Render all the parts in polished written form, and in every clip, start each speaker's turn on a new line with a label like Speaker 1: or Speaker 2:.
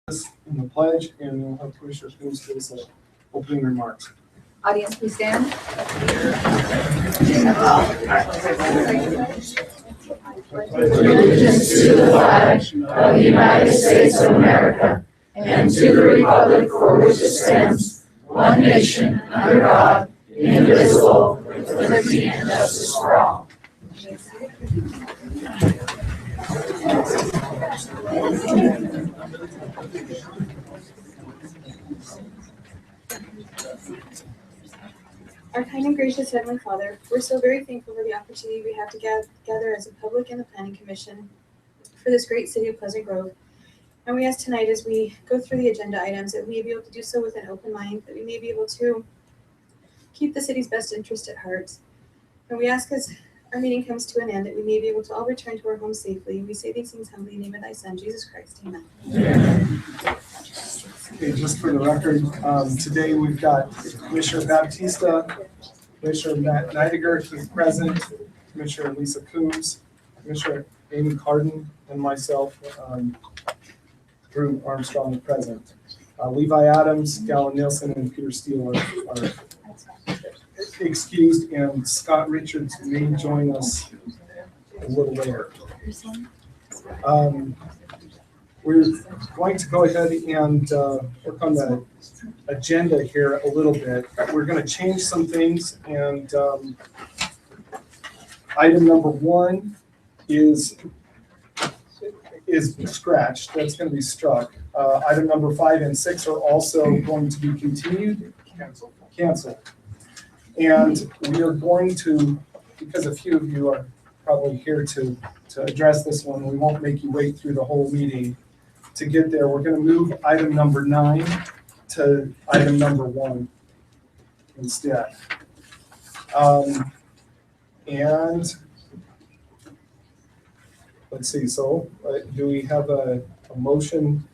Speaker 1: In the pledge, and we'll have Commissioner Coombs give us opening remarks.
Speaker 2: Audience, please stand.
Speaker 3: Allegiance to the flag of the United States of America and to the republic for which it stands, one nation, under God, indivisible, with liberty and justice for all.
Speaker 4: Our kind and gracious Heavenly Father, we're so very thankful for the opportunity we have to gather as a public and the Planning Commission for this great city of Pleasant Grove. And we ask tonight, as we go through the agenda items, that we may be able to do so with an open mind, that we may be able to keep the city's best interest at heart. And we ask, as our meeting comes to an end, that we may be able to all return to our homes safely. We say these things humbly in the name of thy Son, Jesus Christ. Amen.
Speaker 1: Okay, just for the record, today we've got Commissioner Baptista, Commissioner Matt Neidiger, who's present, Commissioner Lisa Coombs, Commissioner Amy Carden, and myself, Drew Armstrong, present. Levi Adams, Galen Nielsen, and Peter Steele are excused, and Scott Richards may join us a little later. We're going to go ahead and work on the agenda here a little bit. We're going to change some things, and item number 1 is scratched. That's going to be struck. Item number 5 and 6 are also going to be continued. Canceled. And we are going to, because a few of you are probably here to address this one, we won't make you wait through the whole meeting to get there. We're going to move item number 9 to item number 1 instead. And let's see, so do we have a motion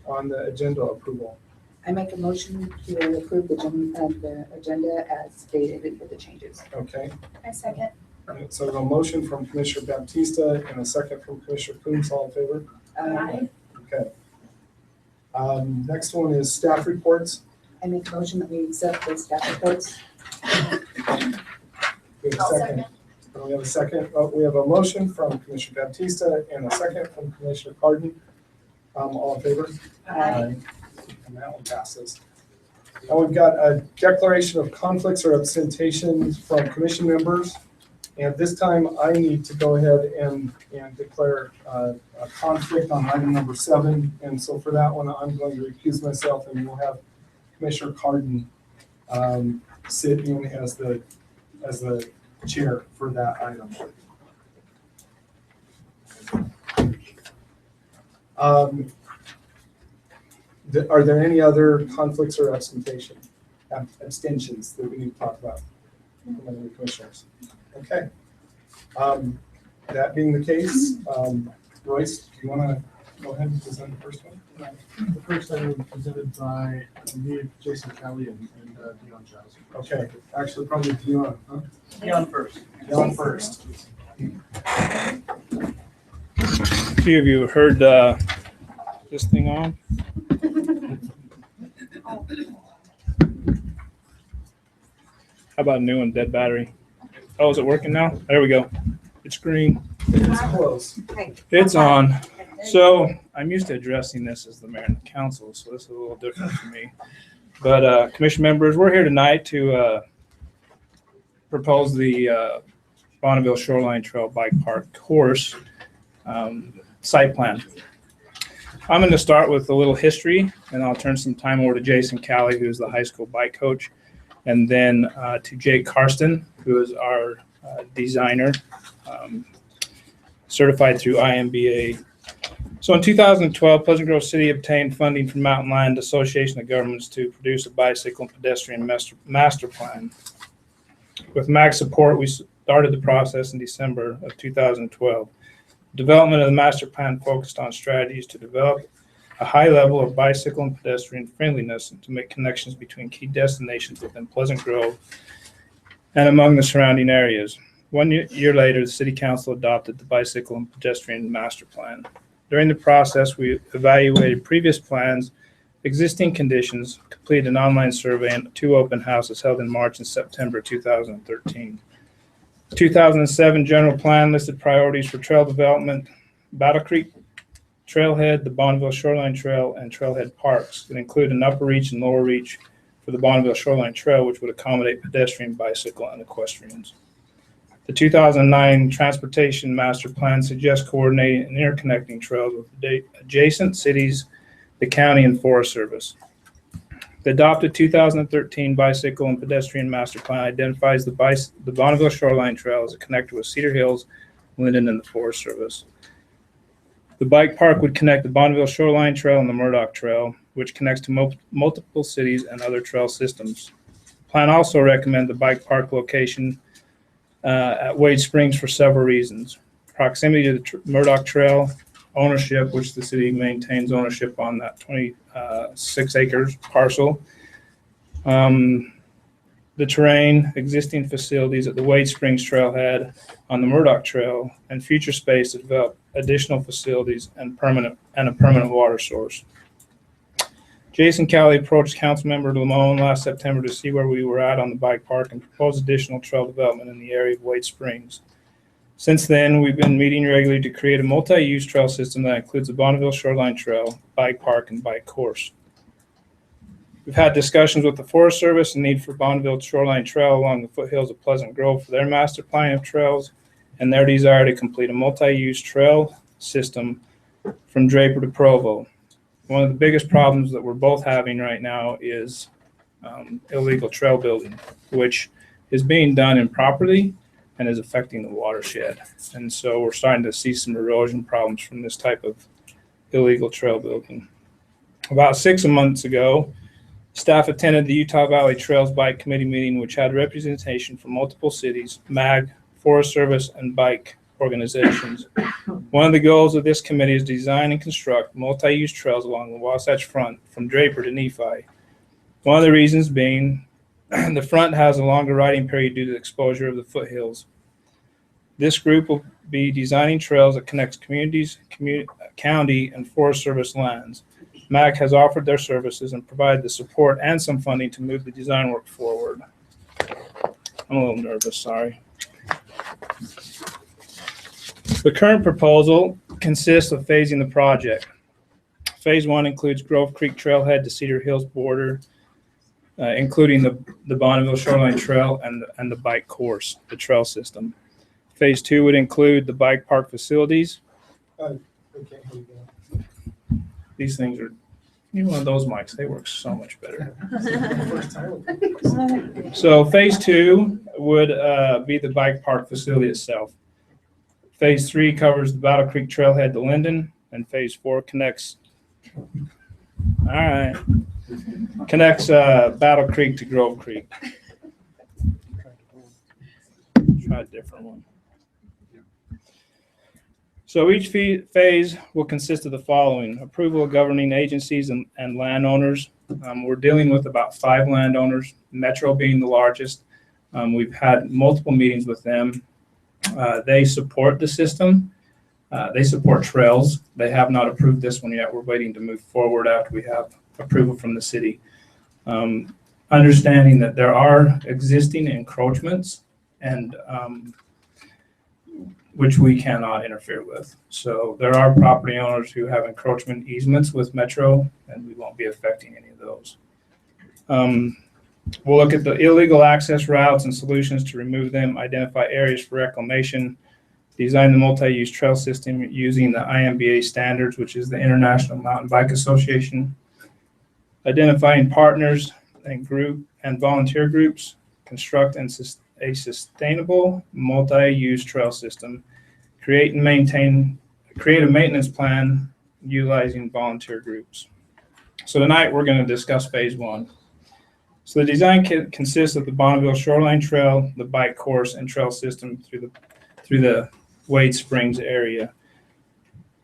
Speaker 1: on the agenda approval?
Speaker 2: I make a motion to approve the agenda as stated with the changes.
Speaker 1: Okay.
Speaker 4: I second.
Speaker 1: All right, so a motion from Commissioner Baptista and a second from Commissioner Coombs. All in favor?
Speaker 4: Aye.
Speaker 1: Okay. Next one is staff reports.
Speaker 2: I make a motion that we accept the staff reports.
Speaker 1: We have a second. We have a second. We have a motion from Commissioner Baptista and a second from Commissioner Carden. All in favor?
Speaker 4: Aye.
Speaker 1: And that one passes. Now we've got a declaration of conflicts or abstentions from commission members. And this time I need to go ahead and declare a conflict on item number 7. And so for that one, I'm going to recuse myself, and we'll have Commissioner Carden sit in as the chair for that item. Are there any other conflicts or abstentions that we need to talk about from other commissioners? Okay. That being the case, Royce, do you want to go ahead and present the first one?
Speaker 5: The first item was presented by, I believe, Jason Kelly and Dion Giles.
Speaker 1: Okay, actually probably Dion, huh?
Speaker 5: Dion first.
Speaker 1: Dion first.
Speaker 6: A few of you heard this thing on. How about a new one, dead battery? Oh, is it working now? There we go. It's green.
Speaker 1: It's close.
Speaker 6: It's on. So I'm used to addressing this as the mayor and the council, so this is a little different for me. But commission members, we're here tonight to propose the Bonneville Shoreline Trail Bike Park course site plan. I'm going to start with a little history, and I'll turn some time over to Jason Callie, who's the high school bike coach, and then to Jake Karsten, who is our designer, certified through IMBA. So in 2012, Pleasant Grove City obtained funding from Mountain Lion Association of Governments to produce a bicycle and pedestrian master plan. With MAG support, we started the process in December of 2012. Development of the master plan focused on strategies to develop a high level of bicycle and pedestrian friendliness and to make connections between key destinations within Pleasant Grove and among the surrounding areas. 1 year later, the City Council adopted the bicycle and pedestrian master plan. During the process, we evaluated previous plans, existing conditions, completed an online survey, and 2 open houses held in March and September 2013. The 2007 general plan listed priorities for trail development: Battle Creek Trailhead, the Bonneville Shoreline Trail, and Trailhead Parks. It included an upper reach and lower reach for the Bonneville Shoreline Trail, which would accommodate pedestrian, bicycle, and equestrians. The 2009 Transportation Master Plan suggests coordinating and interconnecting trails with the adjacent cities, the county, and Forest Service. The adopted 2013 Bicycle and Pedestrian Master Plan identifies the Bonneville Shoreline Trail as a connector with Cedar Hills, Linden, and the Forest Service. The bike park would connect the Bonneville Shoreline Trail and the Murdoch Trail, which connects to multiple cities and other trail systems. The plan also recommends the bike park location at Wade Springs for several reasons: proximity to the Murdoch Trail, ownership, which the city maintains ownership on that 26 acres parcel, the terrain, existing facilities at the Wade Springs Trailhead on the Murdoch Trail, and future space to develop additional facilities and a permanent water source. Jason Calley approached Councilmember Lamone last September to see where we were at on the bike park and proposed additional trail development in the area of Wade Springs. Since then, we've been meeting regularly to create a multi-use trail system that includes the Bonneville Shoreline Trail, bike park, and bike course. We've had discussions with the Forest Service and need for Bonneville Shoreline Trail along the foothills of Pleasant Grove for their master plan of trails and their desire to complete a multi-use trail system from Draper to Provo. One of the biggest problems that we're both having right now is illegal trail building, which is being done improperly and is affecting the watershed. And so we're starting to see some erosion problems from this type of illegal trail building. About 6 months ago, staff attended the Utah Valley Trails Bike Committee meeting, which had representation from multiple cities, MAG, Forest Service, and bike organizations. One of the goals of this committee is to design and construct multi-use trails along the Wasatch Front from Draper to Nephi. One of the reasons being the front has a longer riding period due to the exposure of the foothills. This group will be designing trails that connects communities, county, and Forest Service lands. MAC has offered their services and provided the support and some funding to move the design work forward. I'm a little nervous, sorry. The current proposal consists of phasing the project. Phase 1 includes Grove Creek Trailhead to Cedar Hills border, including the Bonneville Shoreline Trail and the bike course, the trail system. Phase 2 would include the bike park facilities. These things are, one of those mics, they work so much better. So phase 2 would be the bike park facility itself. Phase 3 covers the Battle Creek Trailhead to Linden, and phase 4 connects Battle Creek to Grove Creek. Try a different one. So each phase will consist of the following: approval of governing agencies and landowners. We're dealing with about 5 landowners, Metro being the largest. We've had multiple meetings with them. They support the system. They support trails. They have not approved this one yet. We're waiting to move forward after we have approval from the city. Understanding that there are existing encroachments and which we cannot interfere with. So there are property owners who have encroachment easements with Metro, and we won't be affecting any of those. We'll look at the illegal access routes and solutions to remove them, identify areas for reclamation, design the multi-use trail system using the IMBA standards, which is the International Mountain Bike Association, identifying partners and volunteer groups, construct a sustainable multi-use trail system, create a maintenance plan utilizing volunteer groups. So tonight we're going to discuss phase 1. So the design consists of the Bonneville Shoreline Trail, the bike course, and trail system through the Wade Springs area.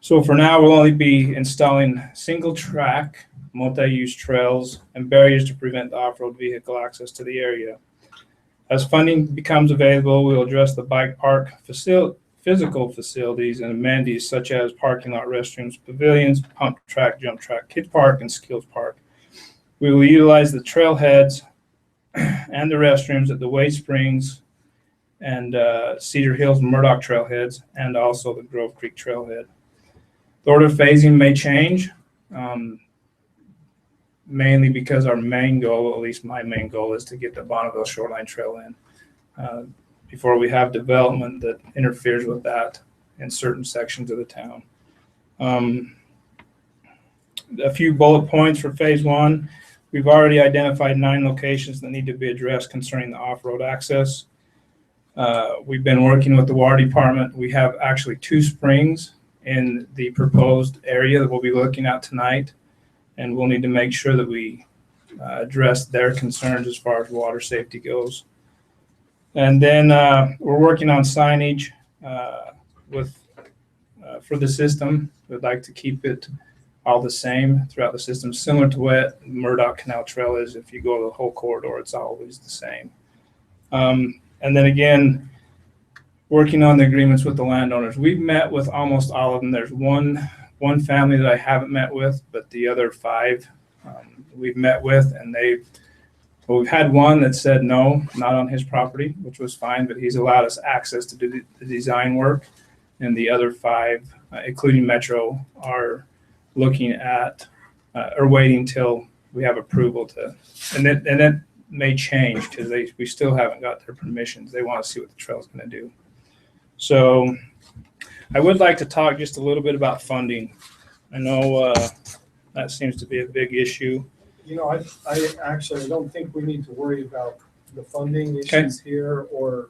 Speaker 6: So for now, we'll only be installing single track multi-use trails and barriers to prevent the off-road vehicle access to the area. As funding becomes available, we'll address the bike park physical facilities and amenities such as parking lot, restrooms, pavilions, pump track, jump track, kid park, and skills park. We will utilize the trailheads and the restrooms at the Way Springs and Cedar Hills and Murdoch trailheads, and also the Grove Creek trailhead. The order of phasing may change, mainly because our main goal, at least my main goal, is to get the Bonneville Shoreline Trail in before we have development that interferes with that in certain sections of the town. A few bullet points for phase one. We've already identified 9 locations that need to be addressed concerning the off-road access. We've been working with the water department. We have actually 2 springs in the proposed area that we'll be looking at tonight, and we'll need to make sure that we address their concerns as far as water safety goes. And then we're working on signage for the system. We'd like to keep it all the same throughout the system, similar to what Murdoch Canal Trail is. If you go the whole corridor, it's always the same. And then again, working on the agreements with the landowners. We've met with almost all of them. There's one family that I haven't met with, but the other 5 we've met with, and we've had one that said no, not on his property, which was fine, but he's allowed us access to do the design work. And the other 5, including Metro, are looking at or waiting till we have approval to, and that may change because we still haven't got their permissions. They want to see what the trail is going to do. So I would like to talk just a little bit about funding. I know that seems to be a big issue.
Speaker 1: You know, I actually don't think we need to worry about the funding issues here or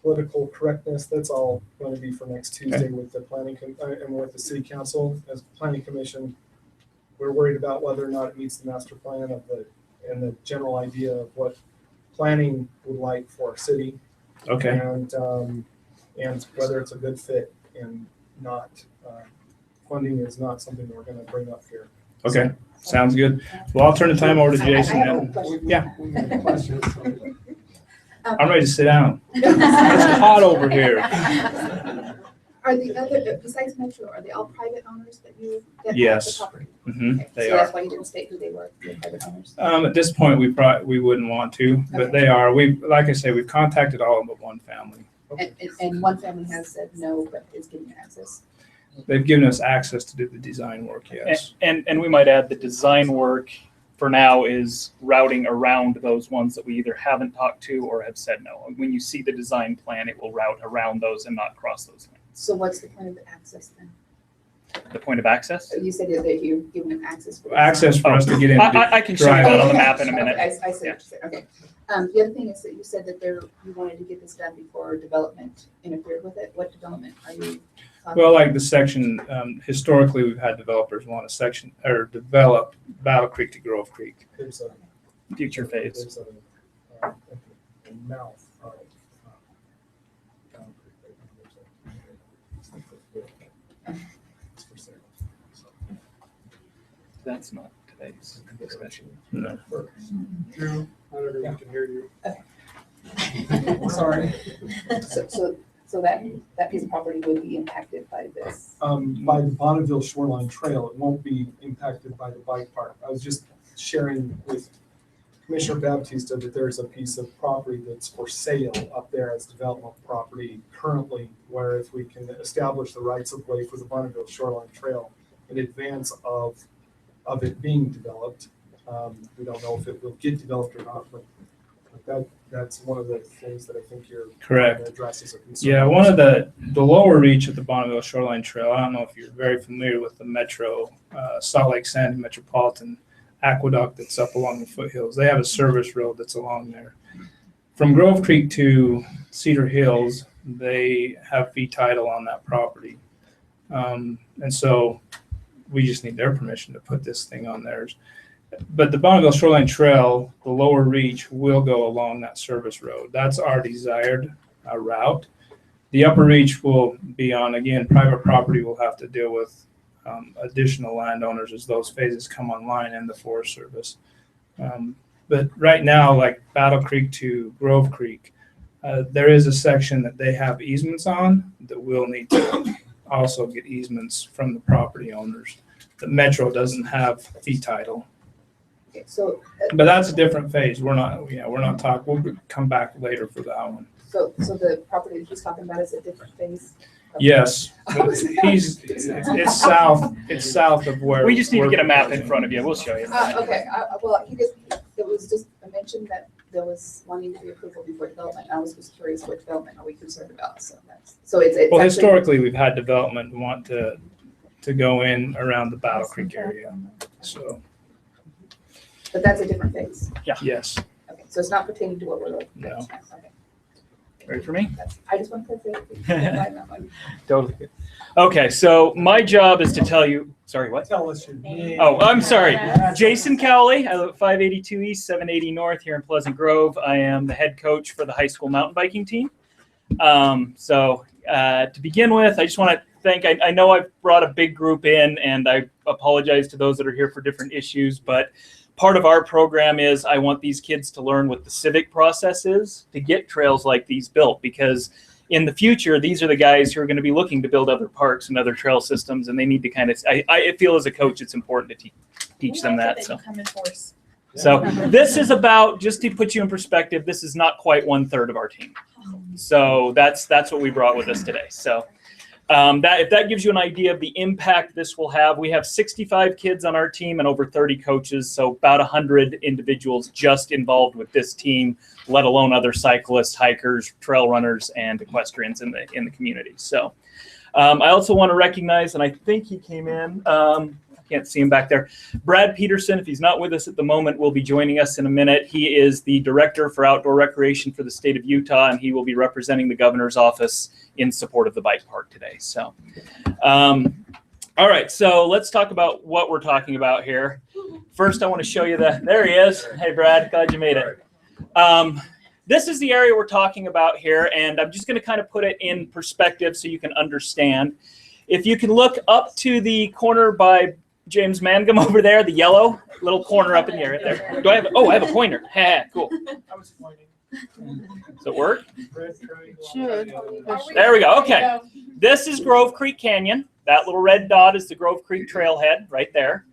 Speaker 1: political correctness. That's all going to be for next Tuesday with the and with the city council. As planning commission, we're worried about whether or not it meets the master plan and the general idea of what planning would like for our city.
Speaker 6: Okay.
Speaker 1: And whether it's a good fit and not, funding is not something that we're going to bring up here.
Speaker 6: Okay. Sounds good. Well, I'll turn the time over to Jason
Speaker 2: I have a
Speaker 6: then.
Speaker 2: question.
Speaker 6: Yeah.
Speaker 1: We have questions.
Speaker 6: I'm ready to sit down. It's hot over here.
Speaker 2: Are the other, besides Metro, are they all private owners that have
Speaker 6: Yes.
Speaker 2: the property?
Speaker 6: Mhm,
Speaker 2: Okay,
Speaker 6: they
Speaker 2: so that's
Speaker 6: are.
Speaker 2: why you didn't state who they were, the private owners?
Speaker 6: At this point, we wouldn't want to, but
Speaker 2: Okay.
Speaker 6: they are. Like I say, we've contacted all but one family.
Speaker 2: And one family has said no, but is giving you access.
Speaker 6: They've given us access to do the design work, yes.
Speaker 7: And we might add the design work for now is routing around those ones that we either haven't talked to or have said no. When you see the design plan, it will route around those and not cross those lanes.
Speaker 2: So what's the point of the access then?
Speaker 7: The point of access?
Speaker 2: You said that you're giving them access. For the
Speaker 6: Access for us to get in.
Speaker 7: I can show you
Speaker 6: Drive
Speaker 7: that
Speaker 6: out.
Speaker 7: on the map in a minute.
Speaker 2: Okay, I see what you said, okay. The other thing is that you said that you wanted to get this done before development interfered with it. What development are you talking
Speaker 6: Well,
Speaker 2: about?
Speaker 6: like the section, historically, we've had developers want a section or develop Battle Creek to Grove Creek.
Speaker 1: There's a,
Speaker 7: Future phase.
Speaker 1: there's a mouth. It's for sale.
Speaker 7: That's not today's discussion.
Speaker 6: No.
Speaker 1: Drew, monitor, we can hear you.
Speaker 2: Okay.
Speaker 1: Sorry.
Speaker 2: So that piece of property would be impacted by this.
Speaker 1: By the Bonneville Shoreline Trail, it won't be impacted by the bike park. I was just sharing with Commissioner Baptista that there's a piece of property that's for sale up there as development property currently, where if we can establish the rights of way for the Bonneville Shoreline Trail in advance of it being developed, we don't know if it will get developed or not, but that's one of the things that I think you're
Speaker 6: Correct.
Speaker 1: trying to address as a concern.
Speaker 6: Yeah, one of the lower reach of the Bonneville Shoreline Trail, I don't know if you're very familiar with the Metro, Salt Lake Sandy Metropolitan Aqueduct that's up along the foothills. They have a service road that's along there. From Grove Creek to Cedar Hills, they have fee title on that property. And so we just need their permission to put this thing on theirs. But the Bonneville Shoreline Trail, the lower reach, will go along that service road. That's our desired route. The upper reach will be on, again, private property. Will have to deal with additional landowners as those phases come online and the Forest Service. But right now, like Battle Creek to Grove Creek, There is a section that they have easements on that we'll need to also get easements from the property owners. The Metro doesn't have fee title,
Speaker 2: Okay, so,
Speaker 6: but that's a different phase. We're not talking, we'll come back later for that one.
Speaker 2: so the property that he's talking about is a different phase?
Speaker 6: Yes, but it's south of where.
Speaker 7: We just need to
Speaker 6: we're
Speaker 7: get a map in
Speaker 6: proposing.
Speaker 7: front of you. We'll show you.
Speaker 2: Okay, well, it was just a mention that there was wanting to be approval before development. I was just curious what development are we concerned about, so it's
Speaker 6: Well,
Speaker 2: actually-
Speaker 6: historically, we've had development want to go in around the Battle Creek area, so,
Speaker 2: But that's a different phase.
Speaker 6: yes.
Speaker 2: Okay, so it's not pertaining to what we're looking at.
Speaker 6: No.
Speaker 2: Okay.
Speaker 7: Ready for me?
Speaker 2: I just want to clarify that one.
Speaker 7: Totally good. Okay, so my job is to tell you, sorry, what?
Speaker 1: Tell us your name.
Speaker 7: Oh, I'm sorry. Jason Cowley. I live at 582 East, 780 North here in Pleasant Grove. I am the head coach for the high school mountain biking team. To begin with, I just want to thank, I know I've brought a big group in, and I apologize to those that are here for different issues, but part of our program is I want these kids to learn what the civic process is to get trails like these built, because in the future, these are the guys who are going to be looking to build other parks and other trail systems, and they need to kind of, I feel as a coach, it's important to teach them that. So this is about, just to put you in perspective, this is not quite 1/3 of our team. So that's what we brought with us today. So if that gives you an idea of the impact this will have, we have 65 kids on our team and over 30 coaches, so about 100 individuals just involved with this team, let alone other cyclists, hikers, trail runners, and equestrians in the community. So I also want to recognize, and I think he came in, I can't see him back there, Brad Peterson. If he's not with us at the moment, will be joining us in a minute. He is the Director for Outdoor Recreation for the state of Utah, and he will be representing the governor's office in support of the bike park today. So, all right, so let's talk about what we're talking about here. First, I want to show you there he is. Hey, Brad, glad you made it. This is the area we're talking about here, and I'm just going to kind of put it in perspective so you can understand. If you can look up to the corner by James Mangum over there, the yellow little corner up in the area there. I have a pointer. Ha, cool.
Speaker 1: I was pointing.
Speaker 7: Does it work?
Speaker 3: Should.
Speaker 7: There we go. Okay. This is Grove Creek Canyon. That little red dot is the Grove Creek trailhead right there.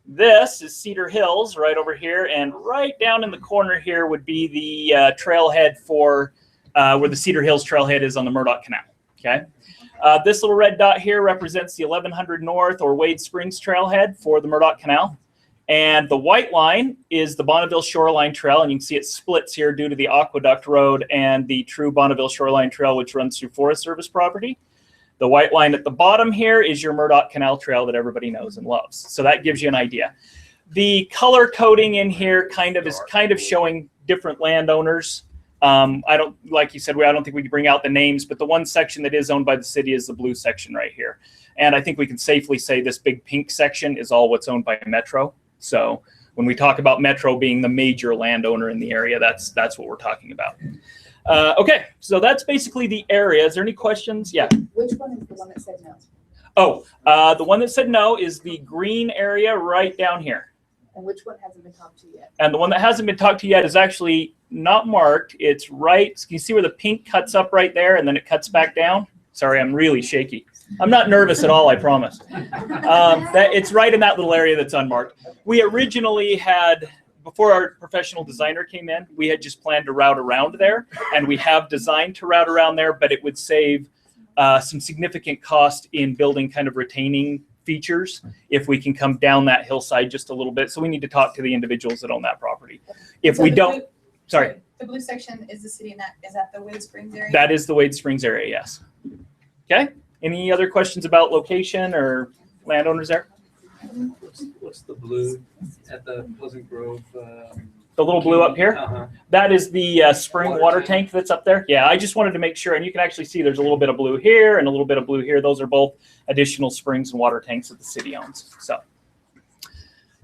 Speaker 7: This is Cedar Hills right over here, and right down in the corner here would be the trailhead for where the Cedar Hills trailhead is on the Murdoch Canal. Okay. This little red dot here represents the 1100 North or Wade Springs trailhead for the Murdoch Canal. And the white line is the Bonneville Shoreline Trail, and you can see it splits here due to the Aqueduct Road and the true Bonneville Shoreline Trail, which runs through Forest Service property. The white line at the bottom here is your Murdoch Canal Trail that everybody knows and loves. So that gives you an idea. The color coding in here is kind of showing different landowners. Like you said, I don't think we can bring out the names, but the one section that is owned by the city is the blue section right here. And I think we can safely say this big pink section is all what's owned by Metro. So when we talk about Metro being the major landowner in the area, that's what we're talking about. Okay, so that's basically the area. Is there any questions? Yeah.
Speaker 2: Which one is the one that said no?
Speaker 7: Oh, the one that said no is the green area right down here.
Speaker 2: And which one hasn't been talked to yet?
Speaker 7: And the one that hasn't been talked to yet is actually not marked. It's right, can you see where the pink cuts up right there and then it cuts back down? Sorry, I'm really shaky. I'm not nervous at all, I promise. It's right in that little area that's unmarked. We originally had, before our professional designer came in, we had just planned to route around there, and we have designed to route around there, but it would save some significant cost in building kind of retaining features if we can come down that hillside just a little bit. So we need to talk to the individuals that own that property. If
Speaker 4: So
Speaker 7: we
Speaker 4: the
Speaker 7: don't,
Speaker 4: blue-
Speaker 7: sorry,
Speaker 4: The blue section is the city, and is that the Wade Springs area?
Speaker 7: that is the Wade Springs area, yes. Okay, any other questions about location or landowners there?
Speaker 8: What's the blue at the Pleasant Grove?
Speaker 7: The little blue up here?
Speaker 8: Uh-huh.
Speaker 7: That is the spring water tank that's up there. Yeah, I just wanted to make sure, and you can actually see there's a little bit of blue here and a little bit of blue here. Those are both additional springs and water tanks that the city owns. So,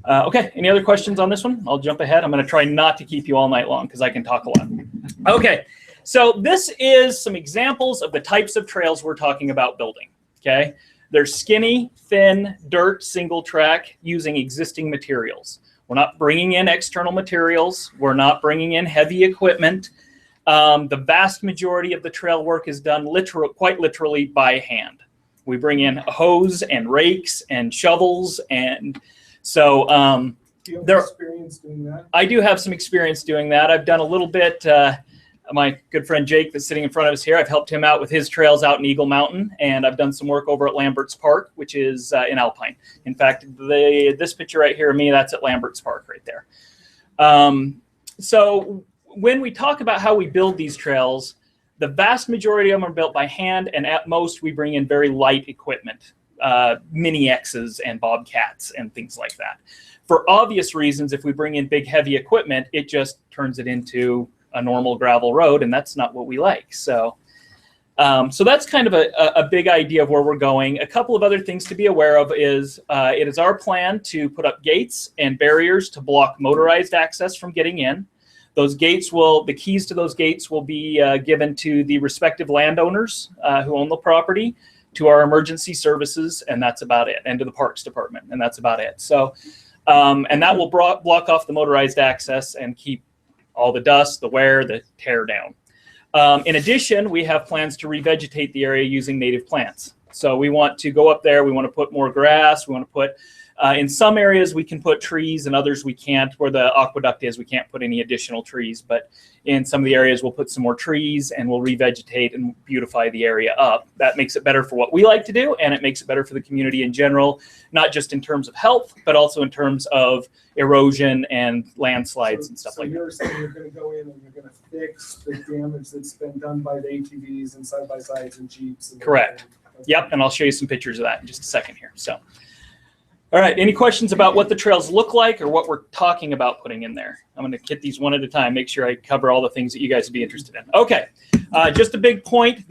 Speaker 7: okay, any other questions on this one? I'll jump ahead. I'm going to try not to keep you all night long because I can talk a lot. Okay, so this is some examples of the types of trails we're talking about building. Okay, they're skinny, thin, dirt, single track using existing materials. We're not bringing in external materials. We're not bringing in heavy equipment. The vast majority of the trail work is done quite literally by hand. We bring in a hose and rakes and shovels, and so
Speaker 1: Do you have
Speaker 7: There-
Speaker 1: experience doing that?
Speaker 7: I do have some experience doing that. I've done a little bit. My good friend Jake that's sitting in front of us here, I've helped him out with his trails out in Eagle Mountain, and I've done some work over at Lambert's Park, which is in Alpine. In fact, this picture right here of me, that's at Lambert's Park right there. So when we talk about how we build these trails, the vast majority of them are built by hand, and at most we bring in very light equipment, mini X's and Bobcats and things like that. For obvious reasons, if we bring in big heavy equipment, it just turns it into a normal gravel road, and that's not what we like. So that's kind of a big idea of where we're going. A couple of other things to be aware of is it is our plan to put up gates and barriers to block motorized access from getting in. Those gates the keys to those gates will be given to the respective landowners who own the property, to our emergency services, and that's about it, and to the Parks Department, and that's about it. So, and that will block off the motorized access and keep all the dust, the wear, the tear down. In addition, we have plans to revegetate the area using native plants. So we want to go up there, we want to put more grass, we want to put, in some areas we can put trees, and others we can't. Where the aqueduct is, we can't put any additional trees, but in some of the areas we'll put some more trees and we'll revegetate and beautify the area up. That makes it better for what we like to do, and it makes it better for the community in general, not just in terms of health, but also in terms of erosion and landslides and stuff like that.
Speaker 1: So you're saying you're gonna go in and you're gonna fix the damage that's been done by the ATVs and side-by-sides and Jeeps? And
Speaker 7: Correct.
Speaker 1: everything?
Speaker 7: Yep, and I'll show you some pictures of that in just a second here. So, all right, any questions about what the trails look like or what we're talking about putting in there? I'm gonna hit these one at a time, make sure I cover all the things that you guys would be interested in. Okay, just a big point.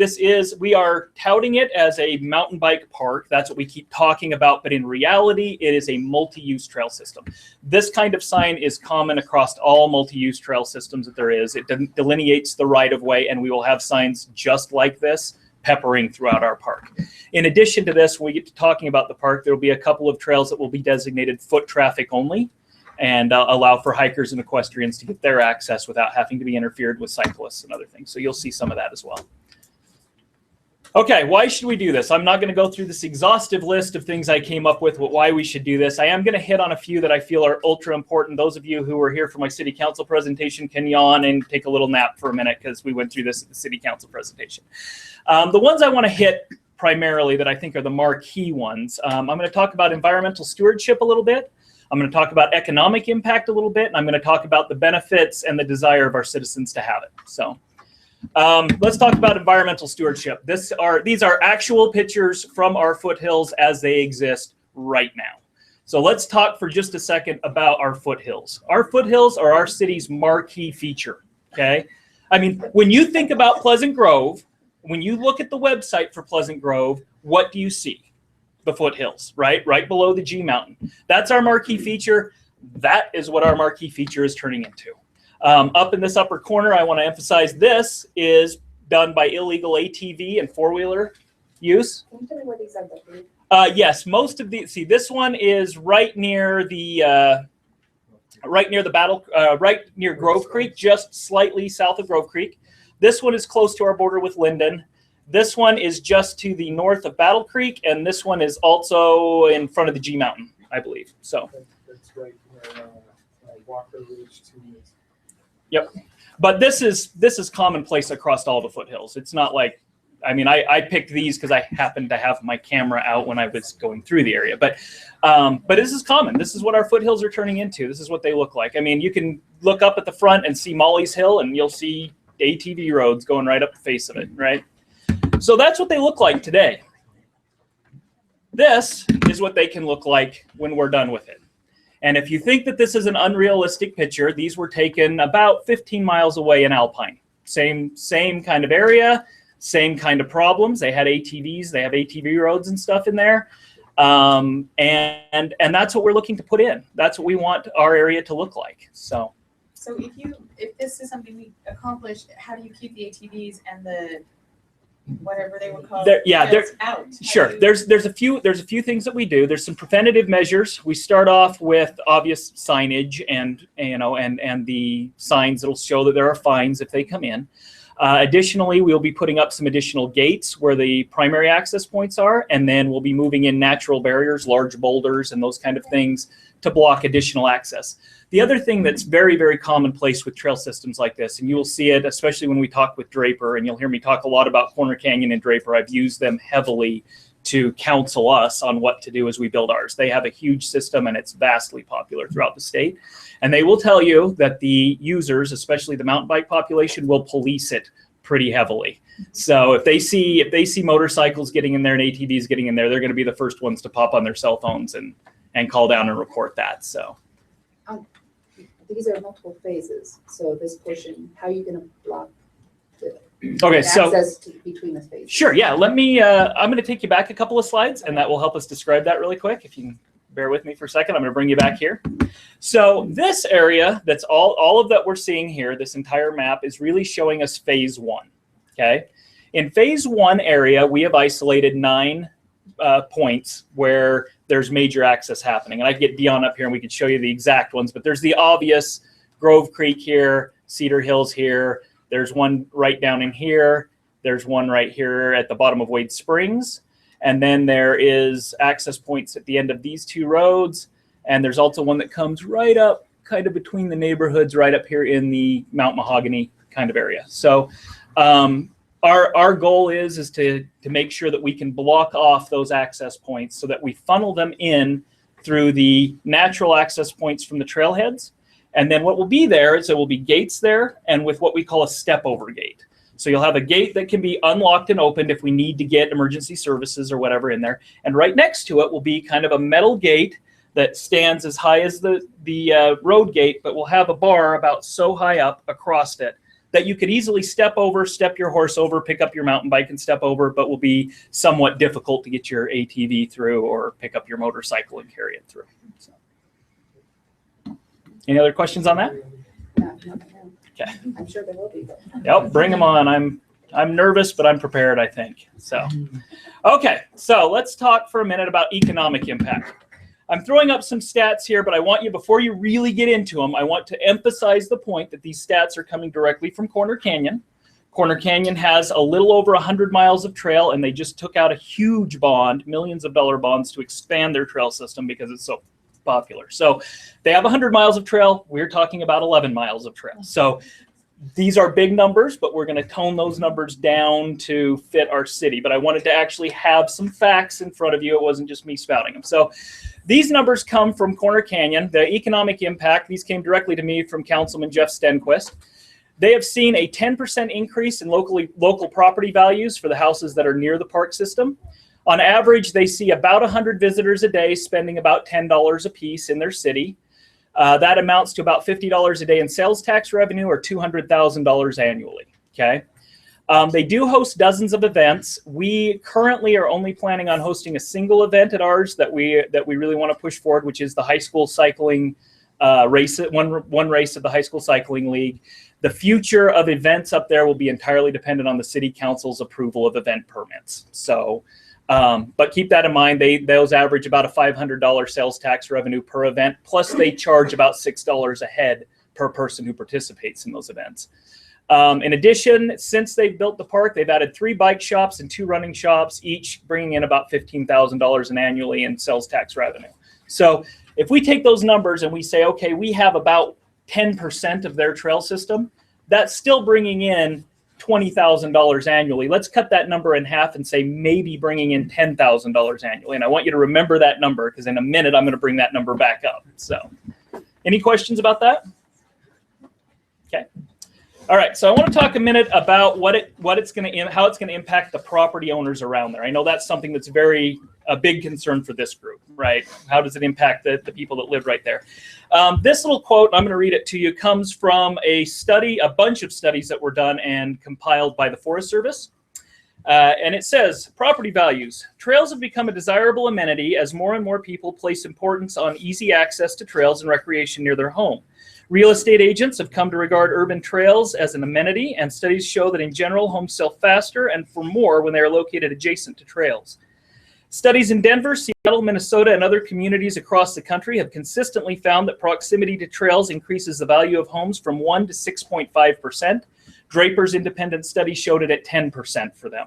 Speaker 7: We are touting it as a mountain bike park. That's what we keep talking about, but in reality, it is a multi-use trail system. This kind of sign is common across all multi-use trail systems that there is. It delineates the right of way, and we will have signs just like this peppering throughout our park. In addition to this, when we get to talking about the park, there will be a couple of trails that will be designated foot traffic only, and allow for hikers and equestrians to get their access without having to be interfered with cyclists and other things. So you'll see some of that as well. Okay, why should we do this? I'm not going to go through this exhaustive list of things I came up with why we should do this. I am going to hit on a few that I feel are ultra important. Those of you who were here for my city council presentation can yawn and take a little nap for a minute because we went through this at the city council presentation. The ones I want to hit primarily that I think are the marquee ones, I'm going to talk about environmental stewardship a little bit. I'm going to talk about economic impact a little bit, and I'm going to talk about the benefits and the desire of our citizens to have it. So let's talk about environmental stewardship. These are actual pictures from our foothills as they exist right now. So let's talk for just a second about our foothills. Our foothills are our city's marquee feature, okay? I mean, when you think about Pleasant Grove, when you look at the website for Pleasant Grove, what do you see? The foothills, right? Right below the G Mountain. That's our marquee feature. That is what our marquee feature is turning into. Up in this upper corner, I want to emphasize this is done by illegal ATV and four-wheeler use.
Speaker 2: Can you tell me where these are located?
Speaker 7: Yes, most of the, see, this one is right near the right near Grove Creek, just slightly south of Grove Creek. This one is close to our border with Linden. This one is just to the north of Battle Creek, and this one is also in front of the G Mountain, I believe. So,
Speaker 1: That's right where Walker Ridge 2 is.
Speaker 7: yep. But this is commonplace across all the foothills. It's not like, I mean, I picked these because I happened to have my camera out when I was going through the area. But this is common. This is what our foothills are turning into. This is what they look like. I mean, you can look up at the front and see Molly's Hill, and you'll see ATV roads going right up the face of it, right? So that's what they look like today. This is what they can look like when we're done with it. And if you think that this is an unrealistic picture, these were taken about 15 miles away in Alpine. Same kind of area, same kind of problems. They had ATVs, they have ATV roads and stuff in there. And that's what we're looking to put in. That's what we want our area to look like. So
Speaker 4: So if this is something we accomplish, how do you keep the ATVs and the whatever they would call
Speaker 7: There- yeah,
Speaker 4: trails out? How
Speaker 7: Sure.
Speaker 4: do you-
Speaker 7: There's a few things that we do. There's some preventative measures. We start off with obvious signage and the signs that'll show that there are fines if they come in. Additionally, we'll be putting up some additional gates where the primary access points are, and then we'll be moving in natural barriers, large boulders, and those kind of things to block additional access. The other thing that's very, very commonplace with trail systems like this, and you will see it especially when we talk with Draper, and you'll hear me talk a lot about Corner Canyon and Draper. I've used them heavily to counsel us on what to do as we build ours. They have a huge system, and it's vastly popular throughout the state. And they will tell you that the users, especially the mountain bike population, will police it pretty heavily. So if they see motorcycles getting in there and ATVs getting in there, they're going to be the first ones to pop on their cell phones and call down and report that. So
Speaker 2: These are multiple phases, so this portion, how are you gonna block the
Speaker 7: okay, so
Speaker 2: access between the phases?
Speaker 7: sure, yeah. Let me. I'm going to take you back a couple of slides, and that will help us describe that really quick. If you can bear with me for a second, I'm going to bring you back here. So this area, that's all of that we're seeing here, this entire map is really showing us phase 1. Okay, in phase 1 area, we have isolated 9 points where there's major access happening, and I can get Dion up here and we can show you the exact ones. But there's the obvious Grove Creek here, Cedar Hills here. There's one right down in here. There's one right here at the bottom of Wade Springs. And then there is access points at the end of these 2 roads. And there's also one that comes right up kind of between the neighborhoods right up here in the Mount Mahogany kind of area. So our goal is to make sure that we can block off those access points so that we funnel them in through the natural access points from the trailheads. And then what will be there is there will be gates there, and with what we call a step over gate. So you'll have a gate that can be unlocked and opened if we need to get emergency services or whatever in there. And right next to it will be kind of a metal gate that stands as high as the road gate, but will have a bar about so high up across it that you could easily step over, step your horse over, pick up your mountain bike and step over, but will be somewhat difficult to get your ATV through or pick up your motorcycle and carry it through. So. Any other questions on that?
Speaker 2: No.
Speaker 7: Okay.
Speaker 2: I'm sure there will be, but.
Speaker 7: Yep, bring them on. I'm nervous, but I'm prepared, I think. So, okay, so let's talk for a minute about economic impact. I'm throwing up some stats here, but I want you, before you really get into them, I want to emphasize the point that these stats are coming directly from Corner Canyon. Corner Canyon has a little over 100 miles of trail, and they just took out a huge bond, millions of dollar bonds, to expand their trail system because it's so popular. So they have 100 miles of trail. We're talking about 11 miles of trail. So these are big numbers, but we're going to tone those numbers down to fit our city. But I wanted to actually have some facts in front of you. It wasn't just me spouting them. So these numbers come from Corner Canyon. The economic impact, these came directly to me from Councilman Jeff Stenquist. They have seen a 10% increase in local property values for the houses that are near the park system. On average, they see about 100 visitors a day spending about $10 a piece in their city. That amounts to about $50 a day in sales tax revenue, or $200,000 annually. Okay. They do host dozens of events. We currently are only planning on hosting a single event at ours that we really want to push forward, which is the high school cycling race. One race of the high school cycling league. The future of events up there will be entirely dependent on the city council's approval of event permits. So. But keep that in mind, those average about a $500 sales tax revenue per event, plus they charge about $6 a head per person who participates in those events. In addition, since they've built the park, they've added 3 bike shops and 2 running shops, each bringing in about $15,000 annually in sales tax revenue. So if we take those numbers and we say, okay, we have about 10% of their trail system, that's still bringing in $20,000 annually. Let's cut that number in half and say maybe bringing in $10,000 annually. And I want you to remember that number, because in a minute I'm going to bring that number back up. So, any questions about that? Okay. All right. So I want to talk a minute about how it's going to impact the property owners around there. I know that's something that's a big concern for this group, right? How does it impact the people that live right there? This little quote, I'm going to read it to you, comes from a bunch of studies that were done and compiled by the Forest Service. And it says, property values. Trails have become a desirable amenity as more and more people place importance on easy access to trails and recreation near their home. Real estate agents have come to regard urban trails as an amenity, and studies show that in general, homes sell faster and for more when they are located adjacent to trails. Studies in Denver, Seattle, Minnesota, and other communities across the country have consistently found that proximity to trails increases the value of homes from 1 to 6.5%. Draper's independent study showed it at 10% for them.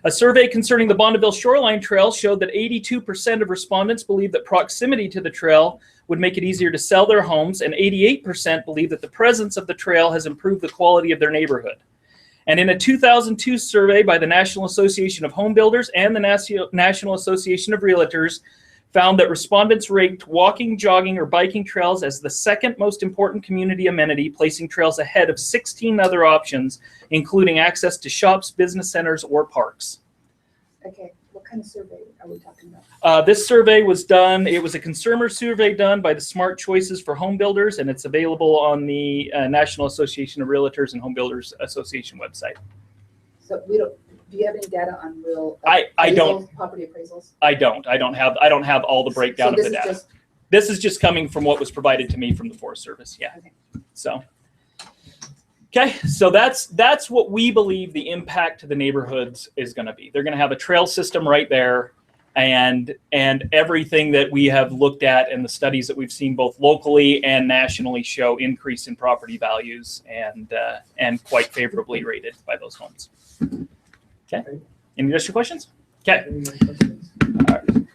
Speaker 7: A survey concerning the Bonneville Shoreline Trail showed that 82% of respondents believe that proximity to the trail would make it easier to sell their homes, and 88% believe that the presence of the trail has improved the quality of their neighborhood. And in a 2002 survey by the National Association of Home Builders and the National Association of Realtors found that respondents ranked walking, jogging, or biking trails as the second most important community amenity, placing trails ahead of 16 other options, including access to shops, business centers, or parks.
Speaker 2: Okay, what kind of survey are we talking about?
Speaker 7: This survey was done, it was a consumer survey done by the Smart Choices for Home Builders, and it's available on the National Association of Realtors and Home Builders Association website.
Speaker 2: So do you have any data on real?
Speaker 7: I don't.
Speaker 2: Property appraisals?
Speaker 7: I don't have all the breakdown of the data. This is just coming from what was provided to me from the Forest Service. Yeah.
Speaker 2: Okay.
Speaker 7: So, okay. So that's what we believe the impact to the neighborhoods is going to be. They're going to have a trail system right there, and everything that we have looked at and the studies that we've seen both locally and nationally show increase in property values and quite favorably rated by those homes. Okay. Any additional questions? Okay.
Speaker 1: Any more questions?
Speaker 7: All right.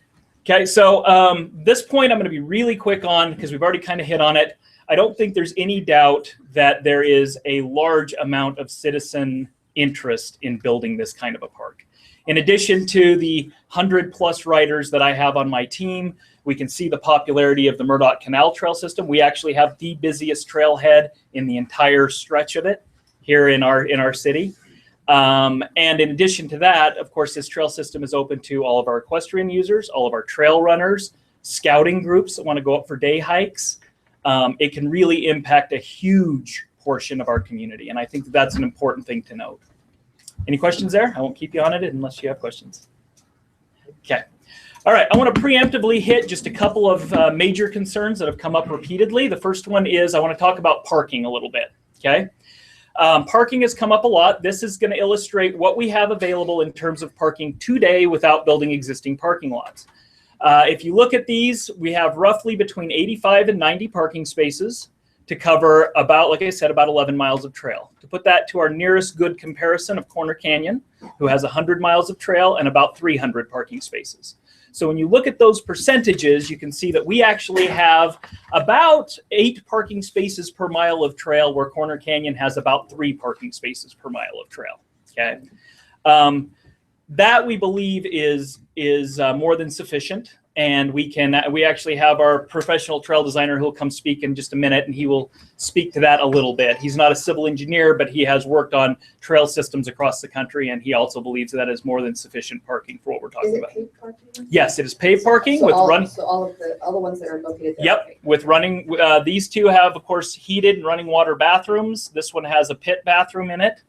Speaker 7: Okay, so this point I'm going to be really quick on because we've already kind of hit on it. I don't think there's any doubt that there is a large amount of citizen interest in building this kind of a park. In addition to the 100+ riders that I have on my team, we can see the popularity of the Murdoch Canal Trail system. We actually have the busiest trailhead in the entire stretch of it here in our city. And in addition to that, of course, this trail system is open to all of our equestrian users, all of our trail runners, scouting groups that want to go up for day hikes. It can really impact a huge portion of our community. And I think that's an important thing to note. Any questions there? I won't keep you on it unless you have questions. Okay. All right. I want to preemptively hit just a couple of major concerns that have come up repeatedly. The first one is I want to talk about parking a little bit. Okay. Parking has come up a lot. This is going to illustrate what we have available in terms of parking today without building existing parking lots. If you look at these, we have roughly between 85 and 90 parking spaces to cover about, like I said, about 11 miles of trail. To put that to our nearest good comparison of Corner Canyon, who has 100 miles of trail and about 300 parking spaces. So when you look at those percentages, you can see that we actually have about 8 parking spaces per mile of trail, where Corner Canyon has about 3 parking spaces per mile of trail. Okay, that we believe is more than sufficient, and we actually have our professional trail designer who will come speak in just a minute, and he will speak to that a little bit. He's not a civil engineer, but he has worked on trail systems across the country, and he also believes that is more than sufficient parking for what we're talking about.
Speaker 2: Is it paid parking?
Speaker 7: Yes, it is paved parking
Speaker 2: So
Speaker 7: with
Speaker 2: all,
Speaker 7: running.
Speaker 2: So all the ones that are located there.
Speaker 7: Yep,
Speaker 2: Okay.
Speaker 7: with running. These two have, of course, heated and running water bathrooms. This one has a pit bathroom in it.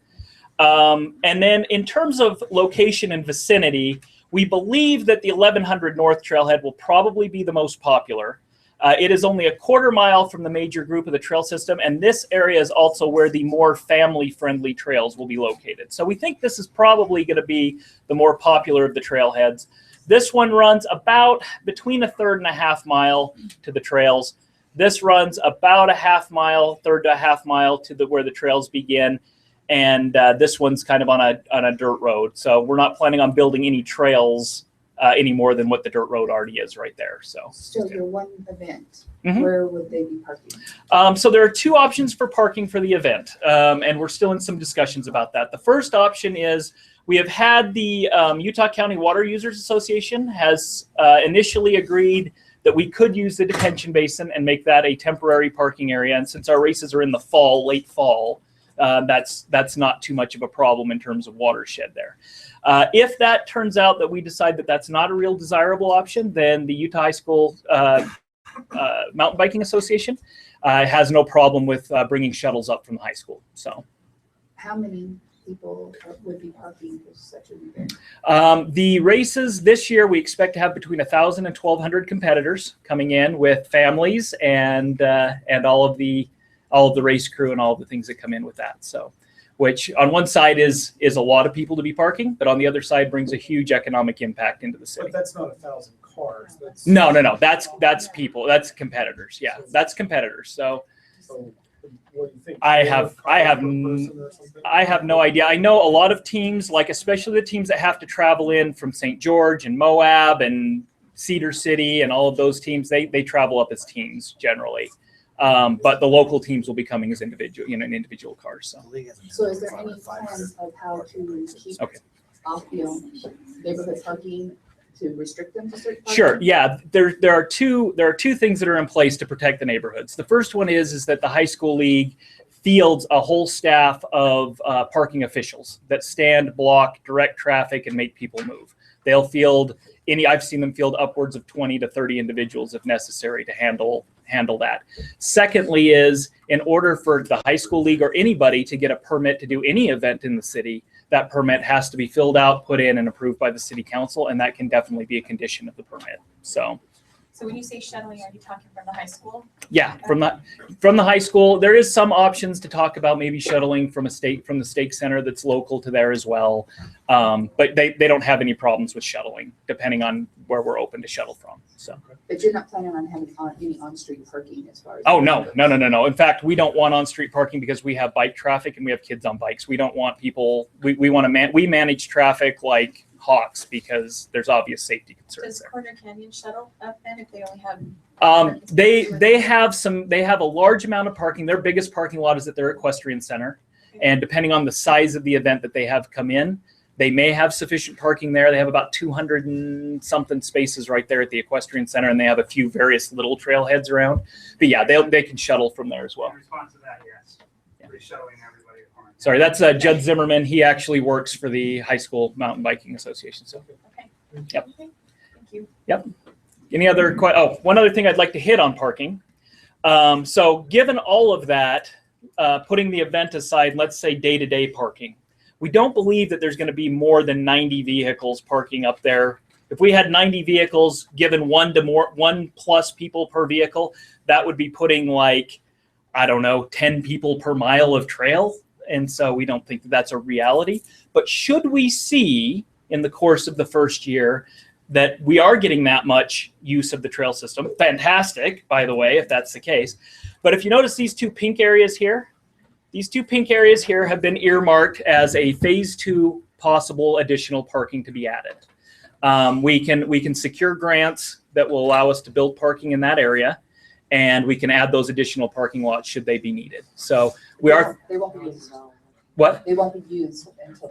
Speaker 7: And then in terms of location and vicinity, we believe that the 1100 North Trailhead will probably be the most popular. It is only a quarter mile from the major group of the trail system, and this area is also where the more family-friendly trails will be located. So we think this is probably going to be the more popular of the trailheads. This one runs about between a third and a half mile to the trails. This runs about a half mile, third to a half mile to where the trails begin. And this one's kind of on a dirt road. So we're not planning on building any trails any more than what the dirt road already is right there. So
Speaker 2: your one event,
Speaker 7: Mhm.
Speaker 2: where would they be parking?
Speaker 7: So there are 2 options for parking for the event, and we're still in some discussions about that. The first option is we have had the Utah County Water Users Association has initially agreed that we could use the detention basin and make that a temporary parking area. And since our races are in the fall, late fall, that's not too much of a problem in terms of watershed there. If that turns out that we decide that that's not a real desirable option, then the Utah High School Mountain Biking Association has no problem with bringing shuttles up from the high school. So
Speaker 2: How many people would be parking for such an event?
Speaker 7: The races this year, we expect to have between 1,000 and 1,200 competitors coming in with families and all of the race crew and all of the things that come in with that. So, which on one side is a lot of people to be parking, but on the other side brings a huge economic impact into the city.
Speaker 1: But that's not 1,000 cars. That's
Speaker 7: No. That's people. That's competitors. Yeah, that's competitors. So
Speaker 1: what do you think?
Speaker 7: I have no idea. I know a lot of teams, like especially the teams that have to travel in from St. George and Moab and Cedar City and all of those teams, they travel up as teams generally. But the local teams will be coming as individual, in individual cars.
Speaker 2: So is there any plans of how to keep off, neighborhood parking, to restrict them to certain parking?
Speaker 7: Sure. Yeah. There are two things that are in place to protect the neighborhoods. The first one is that the high school league fields a whole staff of parking officials that stand, block, direct traffic, and make people move. They'll field I've seen them field upwards of 20 to 30 individuals if necessary to handle that. Secondly is, in order for the high school league or anybody to get a permit to do any event in the city, that permit has to be filled out, put in, and approved by the city council, and that can definitely be a condition of the permit. So
Speaker 9: when you say shuttling, are you talking from the high school?
Speaker 7: yeah, from the high school, there is some options to talk about maybe shuttling from the stake center that's local to there as well. But they don't have any problems with shuttling, depending on where we're open to shuttle from. So.
Speaker 2: But you're not planning on having any on-street parking as far as?
Speaker 7: Oh, no. In fact, we don't want on-street parking because we have bike traffic and we have kids on bikes. We don't want people, we manage traffic like hawks because there's obvious safety concerns
Speaker 9: Does
Speaker 7: there.
Speaker 9: Corner Canyon shuttle up then if they only have?
Speaker 7: They have a large amount of parking. Their biggest parking lot is at their equestrian center. And depending on the size of the event that they have come in, they may have sufficient parking there. They have about 200 and something spaces right there at the equestrian center, and they have a few various little trailheads around. But yeah, they can shuttle from there as well.
Speaker 10: In response to that, yes. We're shuttling everybody at home.
Speaker 7: Sorry, that's Judd Zimmerman. He actually works for the High School Mountain Biking Association. So,
Speaker 9: Okay.
Speaker 7: Yep.
Speaker 9: Thank you.
Speaker 7: Yep. Any other one other thing I'd like to hit on parking. So given all of that, putting the event aside, let's say day-to-day parking, we don't believe that there's going to be more than 90 vehicles parking up there. If we had 90 vehicles, given one plus people per vehicle, that would be putting 10 people per mile of trail. And so we don't think that that's a reality. But should we see in the course of the first year that we are getting that much use of the trail system, fantastic, by the way, if that's the case. But if you notice these two pink areas here, these two pink areas here have been earmarked as a phase 2 possible additional parking to be added. We can secure grants that will allow us to build parking in that area, and we can add those additional parking lots should they be needed. So
Speaker 2: They won't be used.
Speaker 7: What?
Speaker 2: They won't be used until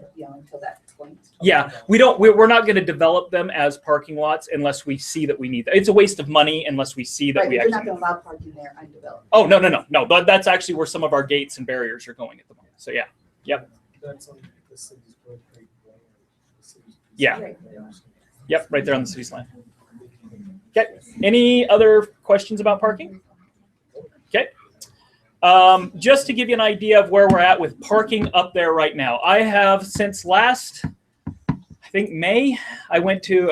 Speaker 2: that point.
Speaker 7: Yeah, we're not going to develop them as parking lots unless we see that we need them. It's a waste of money unless we see that
Speaker 2: Right,
Speaker 7: we
Speaker 2: but
Speaker 7: actually.
Speaker 2: you're not going to allow parking there undeveloped.
Speaker 7: Oh, no. But that's actually where some of our gates and barriers are going at the moment. So yeah. Yep.
Speaker 1: That's on the city's road.
Speaker 7: Yeah.
Speaker 2: Right.
Speaker 7: Yep. Right there on the city's line. Okay. Any other questions about parking? Okay. Just to give you an idea of where we're at with parking up there right now. I have since last, I think May, I went to,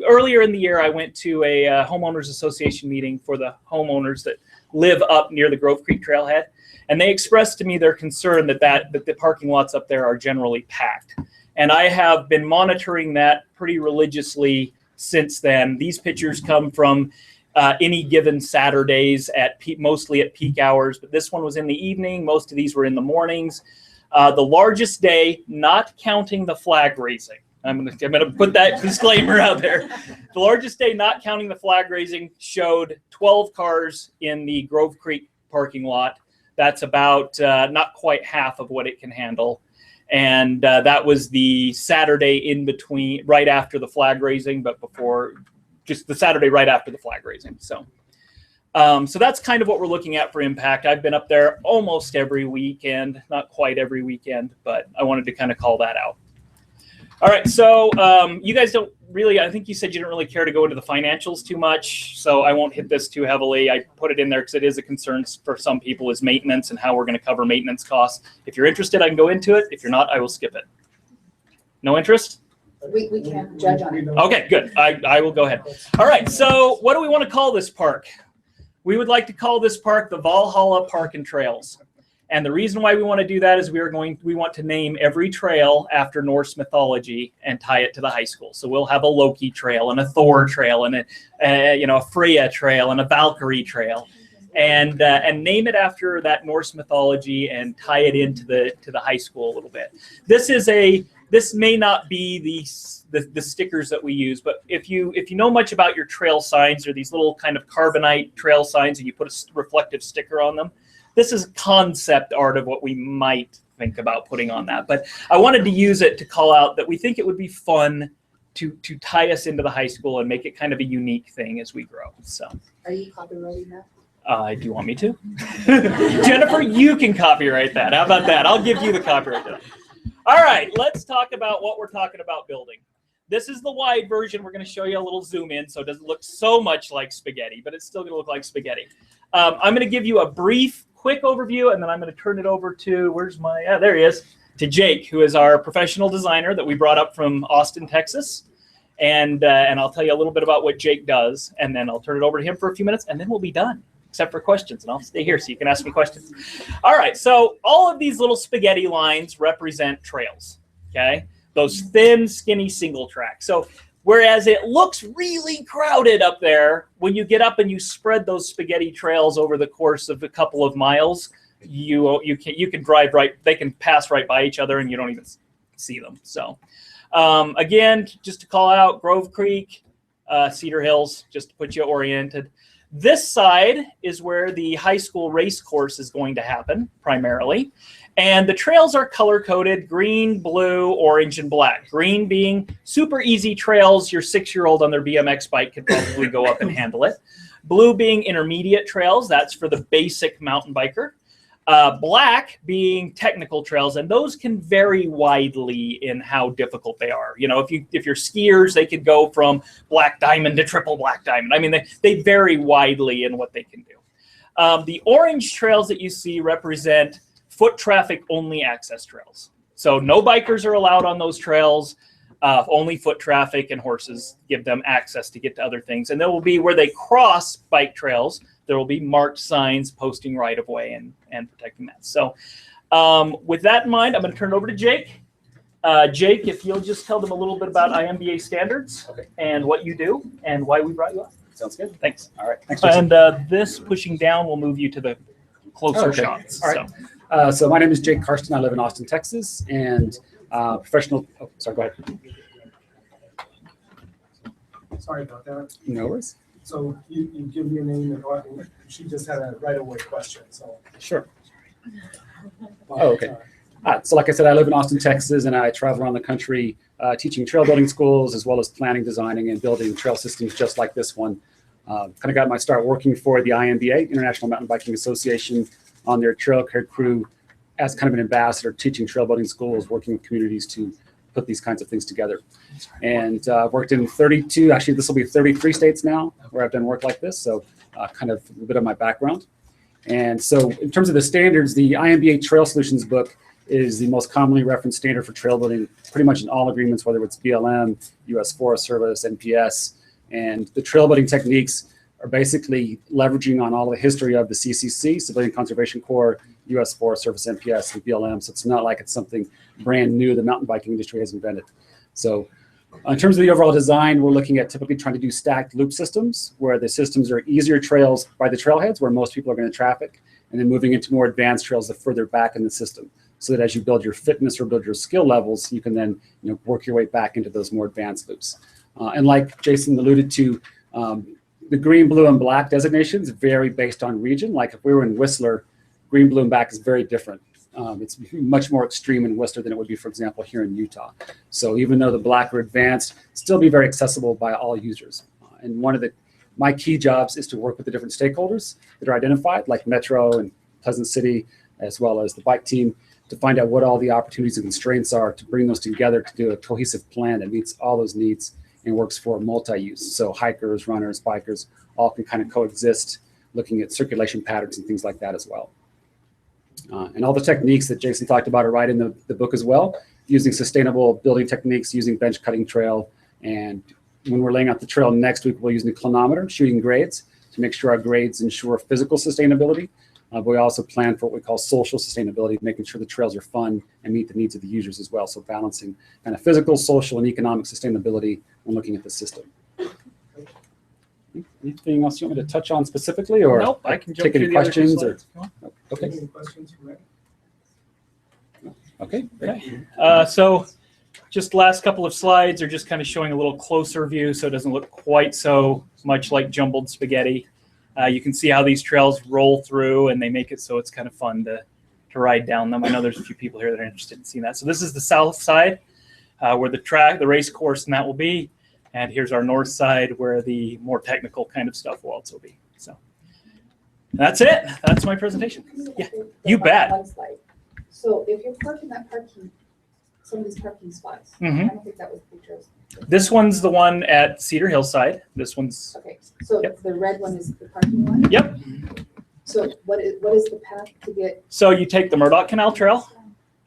Speaker 7: earlier in the year, I went to a homeowners association meeting for the homeowners that live up near the Grove Creek Trailhead. And they expressed to me their concern that the parking lots up there are generally packed. And I have been monitoring that pretty religiously since then. These pictures come from any given Saturdays mostly at peak hours, but this one was in the evening. Most of these were in the mornings. The largest day, not counting the flag raising. I'm gonna put that disclaimer out there. The largest day, not counting the flag raising, showed 12 cars in the Grove Creek parking lot. That's about not quite half of what it can handle. And that was the Saturday in between, right after the flag raising, but before, just the Saturday right after the flag raising. So that's kind of what we're looking at for impact. I've been up there almost every weekend, not quite every weekend, but I wanted to kind of call that out. All right, so you guys really, I think you said you didn't really care to go into the financials too much, so I won't hit this too heavily. I put it in there because it is a concern for some people is maintenance and how we're going to cover maintenance costs. If you're interested, I can go into it. If you're not, I will skip it. No interest?
Speaker 2: We can judge on it.
Speaker 7: Okay, good. I will go ahead. All right, so what do we want to call this park? We would like to call this park the Valhalla Park and Trails. And the reason why we want to do that is we want to name every trail after Norse mythology and tie it to the high school. So we'll have a Loki trail and a Thor trail and a Freya trail and a Valkyrie trail, and name it after that Norse mythology and tie it into the high school a little bit. This may not be the stickers that we use, but if you know much about your trail signs, or these little kind of carbonite trail signs and you put a reflective sticker on them, this is concept art of what we might think about putting on that. But I wanted to use it to call out that we think it would be fun to tie us into the high school and make it kind of a unique thing as we grow. So,
Speaker 2: Are you copywriting that?
Speaker 7: do you want me to? Jennifer, you can copyright that. How about that? I'll give you the copyright to that. All right, let's talk about what we're talking about building. This is the wide version. We're going to show you a little zoom in so it doesn't look so much like spaghetti, but it's still going to look like spaghetti. I'm going to give you a brief, quick overview, and then I'm going to turn it over to, there he is, to Jake, who is our professional designer that we brought up from Austin, Texas. And I'll tell you a little bit about what Jake does, and then I'll turn it over to him for a few minutes, and then we'll be done, except for questions, and I'll stay here so you can ask me questions. All right, so all of these little spaghetti lines represent trails, okay? Those thin, skinny single track. So whereas it looks really crowded up there, when you get up and you spread those spaghetti trails over the course of a couple of miles, you can drive right, they can pass right by each other and you don't even see them. So again, just to call out Grove Creek, Cedar Hills, just to put you oriented. This side is where the high school race course is going to happen primarily. And the trails are color-coded: green, blue, orange, and black. Green being super easy trails. Your 6-year-old on their BMX bike could probably go up and handle it. Blue being intermediate trails. That's for the basic mountain biker. Black being technical trails, and those can vary widely in how difficult they are. You know, if you're skiers, they could go from black diamond to triple black diamond. I mean, they vary widely in what they can do. The orange trails that you see represent foot traffic only access trails. So no bikers are allowed on those trails. Only foot traffic and horses give them access to get to other things. And there will be, where they cross bike trails, there will be marked signs posting right of way and protecting that. So with that in mind, I'm going to turn it over to Jake. Jake, if you'll just tell them a little bit about IMBA standards and what you do and why we brought you up.
Speaker 11: Sounds good.
Speaker 7: Thanks.
Speaker 11: All right. Thanks, Jason.
Speaker 7: And this pushing down will move you to the closer shots.
Speaker 11: All right. So my name is Jake Karsten. I live in Austin, Texas, and professional. Oh, sorry. Go ahead.
Speaker 1: Sorry about that.
Speaker 11: No worries.
Speaker 1: So you give me a name and she just had a right-of-way question, so.
Speaker 11: Sure. Oh, okay. So like I said, I live in Austin, Texas, and I travel around the country teaching trail building schools, as well as planning, designing, and building trail systems just like this one. Kind of got my start working for the IMBA, International Mountain Biking Association, on their trail care crew as kind of an ambassador, teaching trail building schools, working with communities to put these kinds of things together. And I've worked in 32, actually this will be 33 states now where I've done work like this. So kind of a bit of my background. And so in terms of the standards, the IMBA Trail Solutions book is the most commonly referenced standard for trail building, pretty much in all agreements, whether it's BLM, US Forest Service, NPS. And the trail building techniques are basically leveraging on all the history of the CCC, Civilian Conservation Corps, US Forest Service, NPS, and BLM. So it's not like it's something brand new the mountain biking industry has invented. So in terms of the overall design, we're looking at typically trying to do stacked loop systems, where the systems are easier trails by the trailheads where most people are going to traffic, and then moving into more advanced trails the further back in the system, so that as you build your fitness or build your skill levels, you can then work your way back into those more advanced loops. And like Jason alluded to, the green, blue, and black designations vary based on region. Like if we were in Whistler, green, blue, and black is very different. It's much more extreme in Whistler than it would be, for example, here in Utah. So even though the black are advanced, still be very accessible by all users. And one of my key jobs is to work with the different stakeholders that are identified, like Metro and Pleasant City, as well as the bike team, to find out what all the opportunities and constraints are, to bring those together to do a cohesive plan that meets all those needs and works for multi-use. So hikers, runners, bikers, all can kind of coexist, looking at circulation patterns and things like that as well. And all the techniques that Jason talked about are right in the book as well, using sustainable building techniques, using bench cutting trail. And when we're laying out the trail next week, we'll use the inclinometer, shooting grades to make sure our grades ensure physical sustainability. But we also plan for what we call social sustainability, making sure the trails are fun and meet the needs of the users as well. So balancing kind of physical, social, and economic sustainability when looking at the system. Anything else you want me to touch on specifically, or
Speaker 7: Nope, I can jump
Speaker 11: take any
Speaker 7: through the other two
Speaker 11: questions?
Speaker 7: slides.
Speaker 11: Okay.
Speaker 1: Any questions from Rick?
Speaker 11: Okay.
Speaker 7: Okay. So just last couple of slides are just kind of showing a little closer view so it doesn't look quite so much like jumbled spaghetti. You can see how these trails roll through and they make it so it's kind of fun to ride down them. I know there's a few people here that are interested in seeing that. So this is the south side where the race course and that will be. And here's our north side where the more technical kind of stuff will also be. So that's it. That's my presentation. Yeah, you bet.
Speaker 2: One slide. So if you're parking some of these parking spots,
Speaker 7: Mhm.
Speaker 2: I don't think that was pictures.
Speaker 7: This one's the one at Cedar Hillside. This one's,
Speaker 2: Okay, so
Speaker 7: Yep.
Speaker 2: the red one is the parking one?
Speaker 7: yep.
Speaker 2: So what is the path to get?
Speaker 7: So you take the Murdoch Canal Trail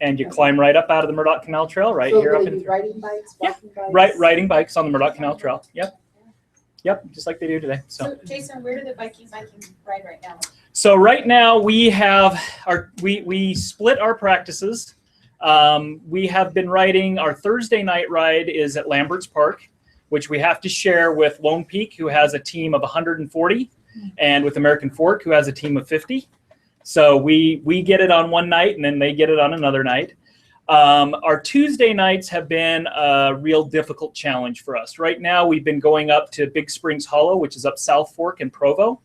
Speaker 7: and you climb right up out of the Murdoch Canal Trail right
Speaker 2: So
Speaker 7: here
Speaker 2: will
Speaker 7: up
Speaker 2: they
Speaker 7: in
Speaker 2: be riding bikes,
Speaker 7: Yeah.
Speaker 2: walking bikes?
Speaker 7: riding bikes on the Murdoch Canal Trail. Yep. Yep, just like they do today.
Speaker 9: So Jason, where do the biking ride right now?
Speaker 7: So right now we have we split our practices. We have been riding, our Thursday night ride is at Lambert's Park, which we have to share with Lone Peak, who has a team of 140, and with American Fork, who has a team of 50. So we get it on one night and then they get it on another night. Our Tuesday nights have been a real difficult challenge for us. Right now we've been going up to Big Springs Hollow, which is up South Fork in Provo.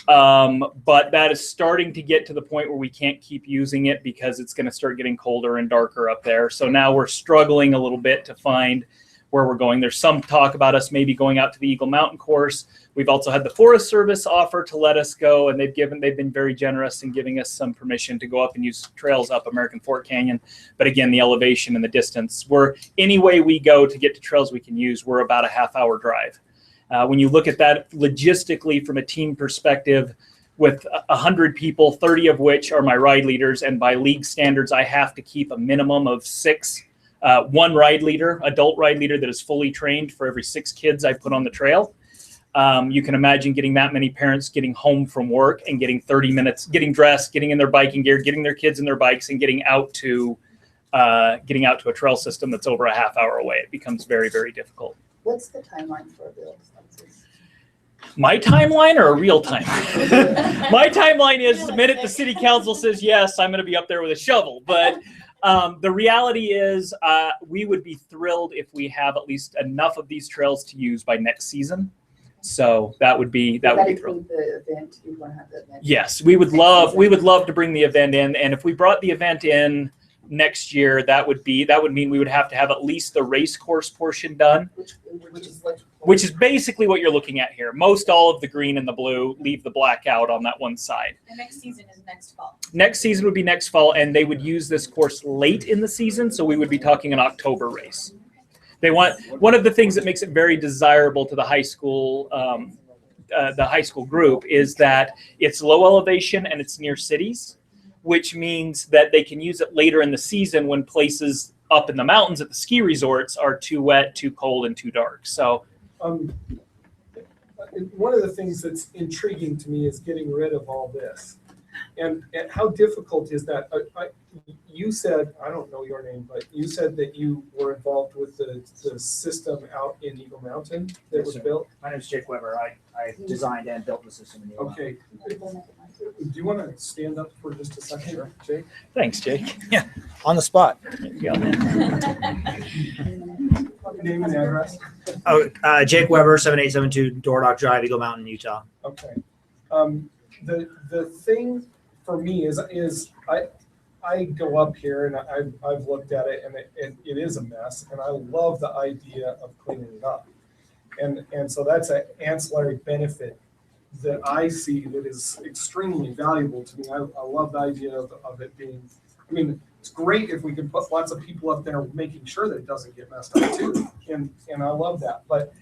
Speaker 7: But that is starting to get to the point where we can't keep using it because it's going to start getting colder and darker up there. So now we're struggling a little bit to find where we're going. There's some talk about us maybe going out to the Eagle Mountain course. We've also had the Forest Service offer to let us go, and they've been very generous in giving us some permission to go up and use trails up American Fork Canyon. But again, the elevation and the distance, any way we go to get to trails we can use, we're about a half-hour drive. When you look at that logistically from a team perspective, with 100 people, 30 of which are my ride leaders, and by league standards, I have to keep a minimum of 6, one ride leader, adult ride leader that is fully trained for every 6 kids I put on the trail. You can imagine getting that many parents getting home from work and getting 30 minutes, getting dressed, getting in their biking gear, getting their kids in their bikes, and getting out to a trail system that's over a half hour away. It becomes very, very difficult.
Speaker 2: What's the timeline for Bill?
Speaker 7: My timeline or a real time? My timeline is the minute the city council says yes, I'm going to be up there with a shovel. But the reality is we would be thrilled if we have at least enough of these trails to use by next season. So that would be thrilled.
Speaker 2: The event, you want to have the event?
Speaker 7: Yes, we would love to bring the event in, and if we brought the event in next year, that would mean we would have to have at least the race course portion done, which is basically what you're looking at here. Most all of the green and the blue, leave the black out on that one side.
Speaker 9: The next season is next fall.
Speaker 7: Next season would be next fall, and they would use this course late in the season, so we would be talking an October race. They want, one of the things that makes it very desirable to the high school group is that it's low elevation and it's near cities, which means that they can use it later in the season when places up in the mountains at the ski resorts are too wet, too cold, and too dark. So
Speaker 1: one of the things that's intriguing to me is getting rid of all this. And how difficult is that? You said, I don't know your name, but you said that you were involved with the system out in Eagle Mountain that was built?
Speaker 10: My name is Jake Weber. I designed and built the system in Eagle
Speaker 1: Okay. Do you want to stand up for just a second,
Speaker 10: Sure.
Speaker 1: Jake?
Speaker 7: thanks, Jake.
Speaker 10: Yeah, on the spot.
Speaker 7: There you go.
Speaker 1: Name and address?
Speaker 10: Oh, Jake Weber, 7872 Door Dock Drive, Eagle Mountain, Utah.
Speaker 1: Okay. The thing for me is I go up here and I've looked at it and it is a mess, and I love the idea of cleaning it up. And so that's an ancillary benefit that I see that is extremely valuable to me. I love the idea of it being, I mean, it's great if we can put lots of people up there making sure that it doesn't get messed up too. And I love that. But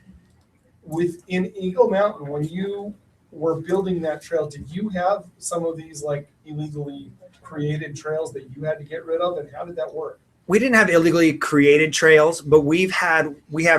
Speaker 1: within Eagle Mountain, when you were building that trail, did you have some of these like illegally created trails that you had to get rid of? And how did that work?
Speaker 10: We didn't have illegally created trails, but we have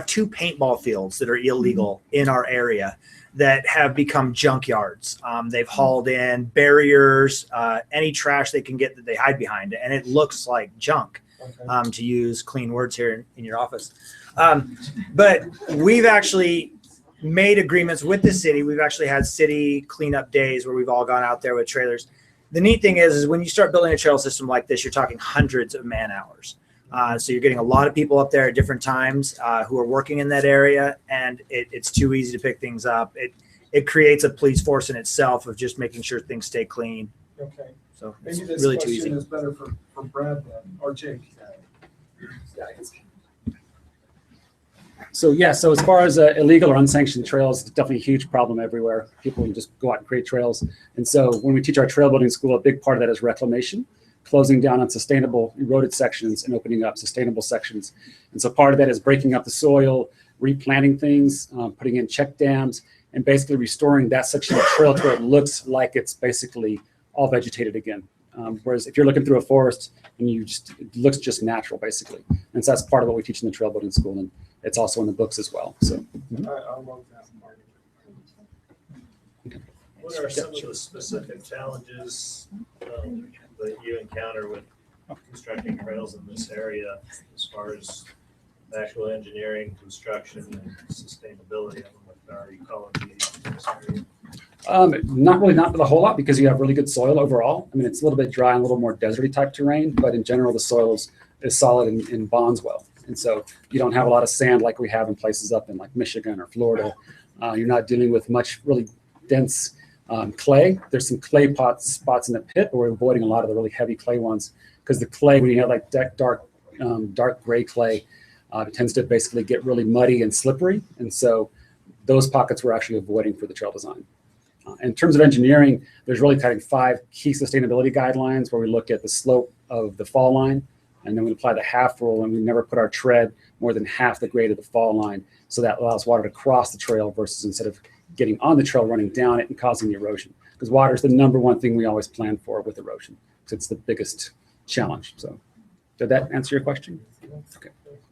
Speaker 10: 2 paintball fields that are illegal in our area that have become junkyards. They've hauled in barriers, any trash they can get that they hide behind it, and it looks like junk,
Speaker 1: Okay.
Speaker 10: to use clean words here in your office. But we've actually made agreements with the city. We've actually had city cleanup days where we've all gone out there with trailers. The neat thing is when you start building a trail system like this, you're talking hundreds of man hours. So you're getting a lot of people up there at different times who are working in that area, and it's too easy to pick things up. It creates a police force in itself of just making sure things stay clean.
Speaker 1: Okay.
Speaker 10: So it's
Speaker 1: Maybe this
Speaker 10: really too
Speaker 1: question
Speaker 10: easy.
Speaker 1: is better for Brad then, or Jake.
Speaker 11: So yeah, so as far as illegal or unsanctioned trails, it's definitely a huge problem everywhere. People can just go out and create trails. And so when we teach our trail building school, a big part of that is reclamation, closing down unsustainable eroded sections and opening up sustainable sections. And so part of that is breaking up the soil, replanting things, putting in check dams, and basically restoring that section of trail to where it looks like it's basically all vegetated again. Whereas if you're looking through a forest and it looks just natural basically. And so that's part of what we teach in the trail building school, and it's also in the books as well. So
Speaker 1: I love that part.
Speaker 12: What are some of the specific challenges that you encounter with constructing trails in this area as far as the actual engineering, construction, and sustainability of them with our ecology in this area?
Speaker 11: not a whole lot, because you have really good soil overall. I mean, it's a little bit dry and a little more deserty type terrain, but in general, the soil is solid and bonds well. And so you don't have a lot of sand like we have in places up in like Michigan or Florida. You're not dealing with much really dense clay. There's some clay spots in the pit, but we're avoiding a lot of the really heavy clay ones, because the clay, when you have like dark gray clay, it tends to basically get really muddy and slippery. And so those pockets we're actually avoiding for the trail design. In terms of engineering, there's really kind of 5 key sustainability guidelines where we look at the slope of the fall line, and then we apply the half rule, and we never put our tread more than half the grade of the fall line. So that allows water to cross the trail versus instead of getting on the trail, running down it and causing the erosion. Because water is the #1 thing we always plan for with erosion, because it's the biggest challenge. So did that answer your question? Okay.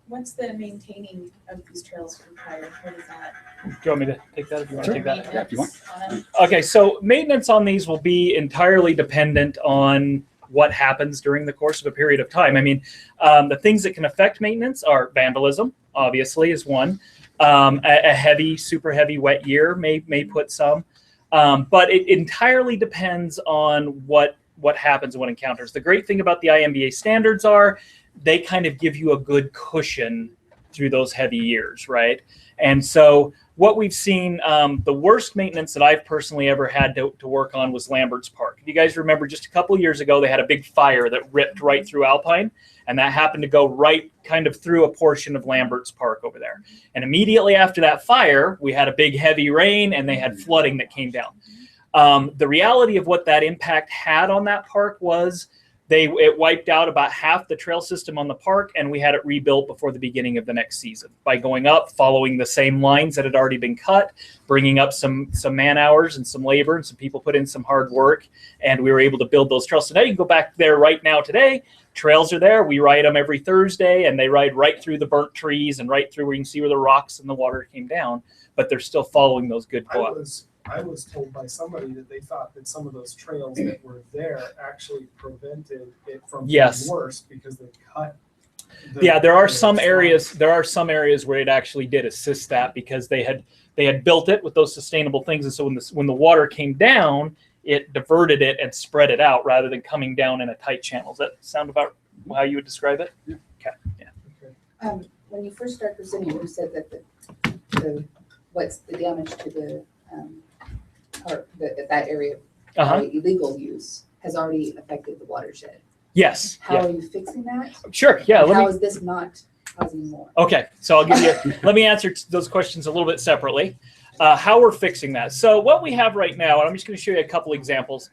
Speaker 9: What's the maintaining of these trails required? What is that?
Speaker 7: Do you want me to take that if you want to take that?
Speaker 11: Yeah, if you want.
Speaker 7: Okay, so maintenance on these will be entirely dependent on what happens during the course of a period of time. I mean, the things that can affect maintenance are vandalism, obviously, is one. A super heavy wet year may put some, but it entirely depends on what happens and what encounters. The great thing about the IMBA standards are they kind of give you a good cushion through those heavy years, right? And so what we've seen, the worst maintenance that I've personally ever had to work on was Lambert's Park. If you guys remember, just a couple years ago, they had a big fire that ripped right through Alpine, and that happened to go right kind of through a portion of Lambert's Park over there. And immediately after that fire, we had a big heavy rain, and they had flooding that came down. The reality of what that impact had on that park was it wiped out about half the trail system on the park, and we had it rebuilt before the beginning of the next season by going up, following the same lines that had already been cut, bringing up some man hours and some labor, and some people put in some hard work, and we were able to build those trails. So now you can go back there right now today. Trails are there. We ride them every Thursday, and they ride right through the burnt trees and right through where you can see where the rocks and the water came down, but they're still following those good co-ops.
Speaker 1: I was told by somebody that they thought that some of those trails that were there actually prevented it from being worse because they cut.
Speaker 7: There are some areas where it actually did assist that, because they had built it with those sustainable things, and so when the water came down, it diverted it and spread it out rather than coming down in a tight channel. Does that sound about how you would describe it? Yeah. Okay. Yeah.
Speaker 2: When you first started presenting, you said that what's the damage to the that area of illegal use has already affected the watershed.
Speaker 7: Yes.
Speaker 2: How are you fixing that?
Speaker 7: Sure. Yeah.
Speaker 2: How is this not causing more?
Speaker 7: Okay. So I'll give you. Let me answer those questions a little bit separately. How we're fixing that. So what we have right now, and I'm just going to show you a couple examples.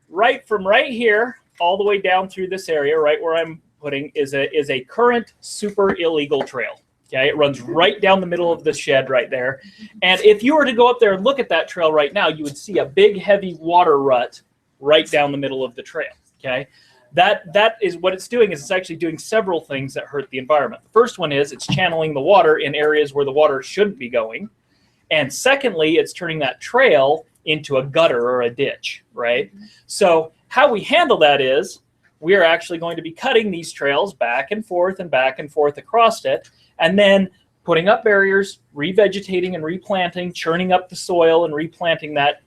Speaker 7: Right from right here all the way down through this area, right where I'm putting is a current super illegal trail. Okay, it runs right down the middle of the shed right there. And if you were to go up there and look at that trail right now, you would see a big, heavy water rut right down the middle of the trail. Okay, that is what it's doing. Is it's actually doing several things that hurt the environment. The first one is it's channeling the water in areas where the water shouldn't be going. And secondly, it's turning that trail into a gutter or a ditch, right? So how we handle that is we are actually going to be cutting these trails back and forth across it, and then putting up barriers, revegetating and replanting, churning up the soil and replanting that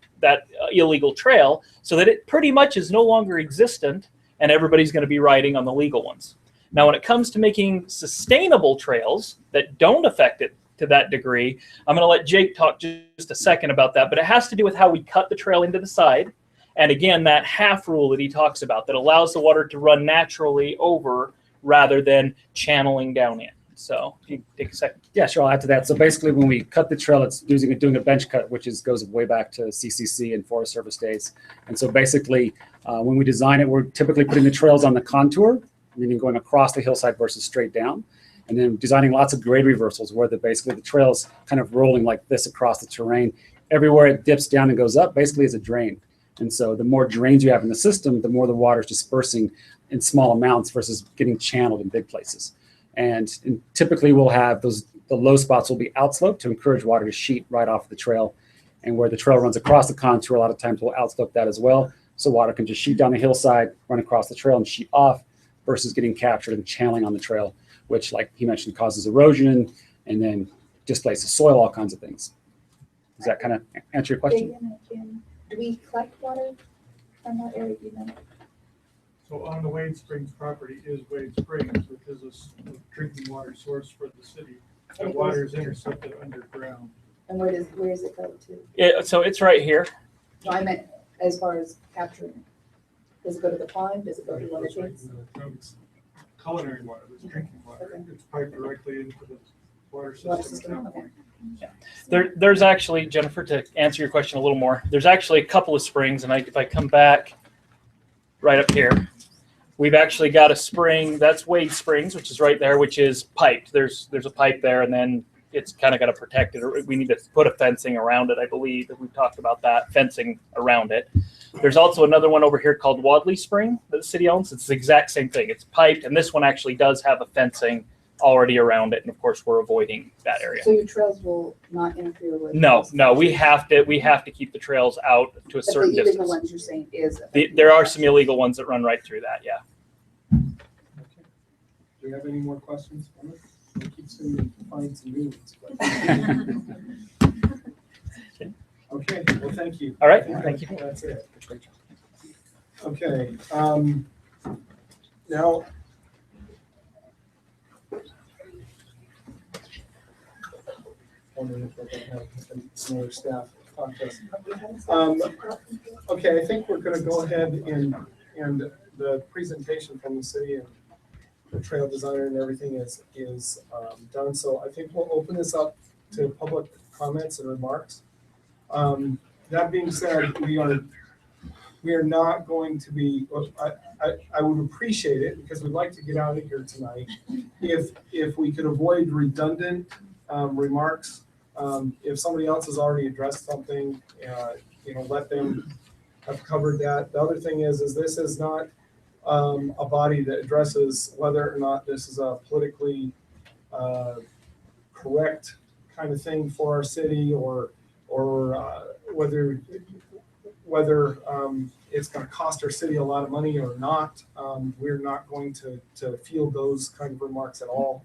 Speaker 7: illegal trail so that it pretty much is no longer existent and everybody's going to be riding on the legal ones. Now, when it comes to making sustainable trails that don't affect it to that degree, I'm going to let Jake talk just a second about that, but it has to do with how we cut the trail into the side. And again, that half rule that he talks about that allows the water to run naturally over rather than channeling down in. So if you take a second.
Speaker 11: Yeah, sure. I'll add to that. So basically, when we cut the trail, it's doing a bench cut, which goes way back to CCC and Forest Service days. And so basically, when we design it, we're typically putting the trails on the contour, meaning going across the hillside versus straight down. And then designing lots of grade reversals where basically the trail's kind of rolling like this across the terrain. Everywhere it dips down and goes up basically is a drain. And so the more drains you have in the system, the more the water is dispersing in small amounts versus getting channeled in big places. And typically we'll have the low spots will be outslope to encourage water to sheet right off the trail. And where the trail runs across the contour, a lot of times we'll outslope that as well. So water can just sheet down the hillside, run across the trail and sheet off versus getting captured and channeling on the trail, which, like he mentioned, causes erosion and then displaces soil, all kinds of things. Does that kind of answer your question?
Speaker 2: Do we collect water from that area, do you know?
Speaker 5: So on the Wade Springs property is Wade Springs, which is a drinking water source for the city. The water is intercepted underground.
Speaker 2: And where does it go to?
Speaker 7: So it's right here.
Speaker 2: No, I meant as far as capturing it. Does it go to the pond? Does it go to what it is?
Speaker 5: It's culinary water, it's drinking water.
Speaker 2: Okay.
Speaker 5: It's piped directly into the water
Speaker 2: Water
Speaker 5: system.
Speaker 2: system, okay.
Speaker 7: There's actually, Jennifer, to answer your question a little more, there's actually a couple of springs, and if I come back right up here, we've actually got a spring, that's Wade Springs, which is right there, which is piped. There's a pipe there, and then it's kind of got to protect it. We need to put a fencing around it, I believe. We've talked about that, fencing around it. There's also another one over here called Wadley Spring that the city owns. It's the exact same thing. It's piped, and this one actually does have a fencing already around it, and of course we're avoiding that area.
Speaker 2: So your trails will not interfere with?
Speaker 7: No, we have to keep the trails out to a certain
Speaker 2: But the illegal
Speaker 7: distance.
Speaker 2: ones you're saying is?
Speaker 7: There are some illegal ones that run right through that, yeah.
Speaker 1: Okay. Do you have any more questions? I keep saying we can find some new ones. But... Okay, well, thank you.
Speaker 7: All right, thank you.
Speaker 1: That's it. Okay, now. Wondering if we're going to have some other staff talk to us. Okay, I think we're going to go ahead and the presentation from the city and the trail designer and everything is done. So I think we'll open this up to public comments and remarks. That being said, we are not going to be. I would appreciate it because we'd like to get out of here tonight. If we could avoid redundant remarks. If somebody else has already addressed something, let them have covered that. The other thing is this is not a body that addresses whether or not this is a politically correct kind of thing for our city or whether it's going to cost our city a lot of money or not. We're not going to field those kind of remarks at all.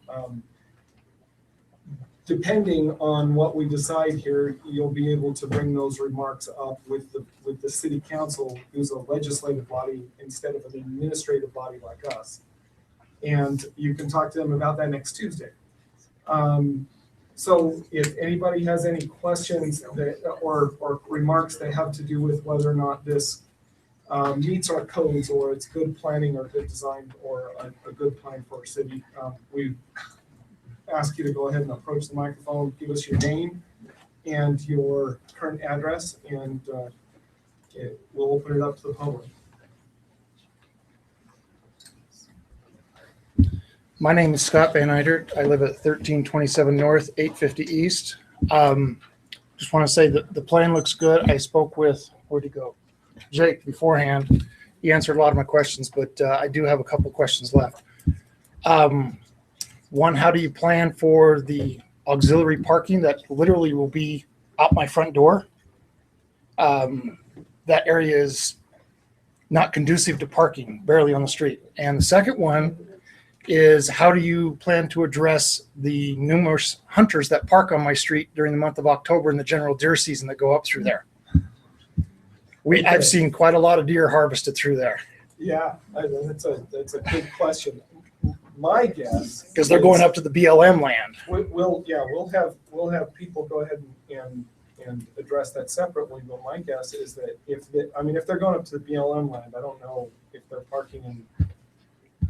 Speaker 1: Depending on what we decide here, you'll be able to bring those remarks up with the city council, who's a legislative body instead of an administrative body like us. And you can talk to them about that next Tuesday. So if anybody has any questions or remarks that have to do with whether or not this meets our codes or it's good planning or good design or a good plan for our city, we ask you to go ahead and approach the microphone, give us your name and your current address, and we'll open it up to the public.
Speaker 13: My name is Scott Van Eidert. I live at 1327 North, 850 East. Just want to say that the plan looks good. I spoke with, where'd he go? Jake beforehand. He answered a lot of my questions, but I do have a couple questions left. One, how do you plan for the auxiliary parking that literally will be out my front door? That area is not conducive to parking, barely on the street. And the second one is, how do you plan to address the numerous hunters that park on my street during the month of October and the general deer season that go up through there? I've seen quite a lot of deer harvested through there.
Speaker 1: Yeah, that's a good question. My guess,
Speaker 13: Because they're going up to the BLM land.
Speaker 1: we'll have people go ahead and address that separately. But my guess is that if they're going up to the BLM land, I don't know if they're parking in.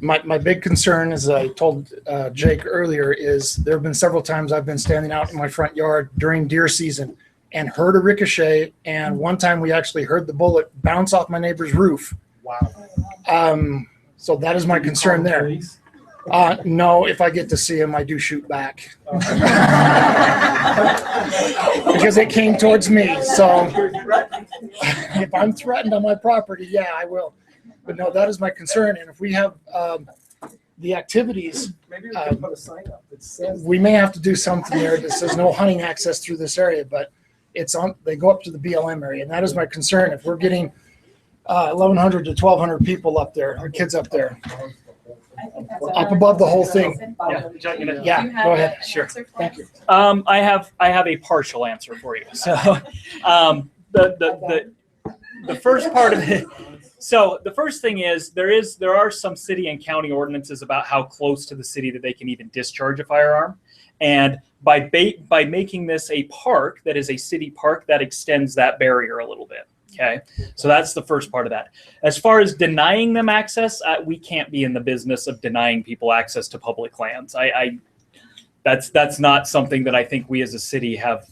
Speaker 13: My big concern, as I told Jake earlier, is there have been several times I've been standing out in my front yard during deer season and heard a ricochet. And one time we actually heard the bullet bounce off my neighbor's roof.
Speaker 1: Wow.
Speaker 13: So that is my concern there. No, if I get to see him, I do shoot back. Because it came towards me. So if I'm threatened on my property, yeah, I will. But no, that is my concern. And if we have the activities,
Speaker 1: Maybe we can put a sign up that says.
Speaker 13: we may have to do something there that says no hunting access through this area, but they go up to the BLM area. And that is my concern. If we're getting 1,100 to 1,200 people up there, or kids up there, up above the whole thing. Yeah, go ahead.
Speaker 7: Sure.
Speaker 13: Thank you.
Speaker 7: I have a partial answer for you. So, the first part of it. So the first thing is there are some city and county ordinances about how close to the city that they can even discharge a firearm, and by making this a park that is a city park, that extends that barrier a little bit. Okay, so that's the first part of that. As far as denying them access, we can't be in the business of denying people access to public lands. That's not something that I think we as a city have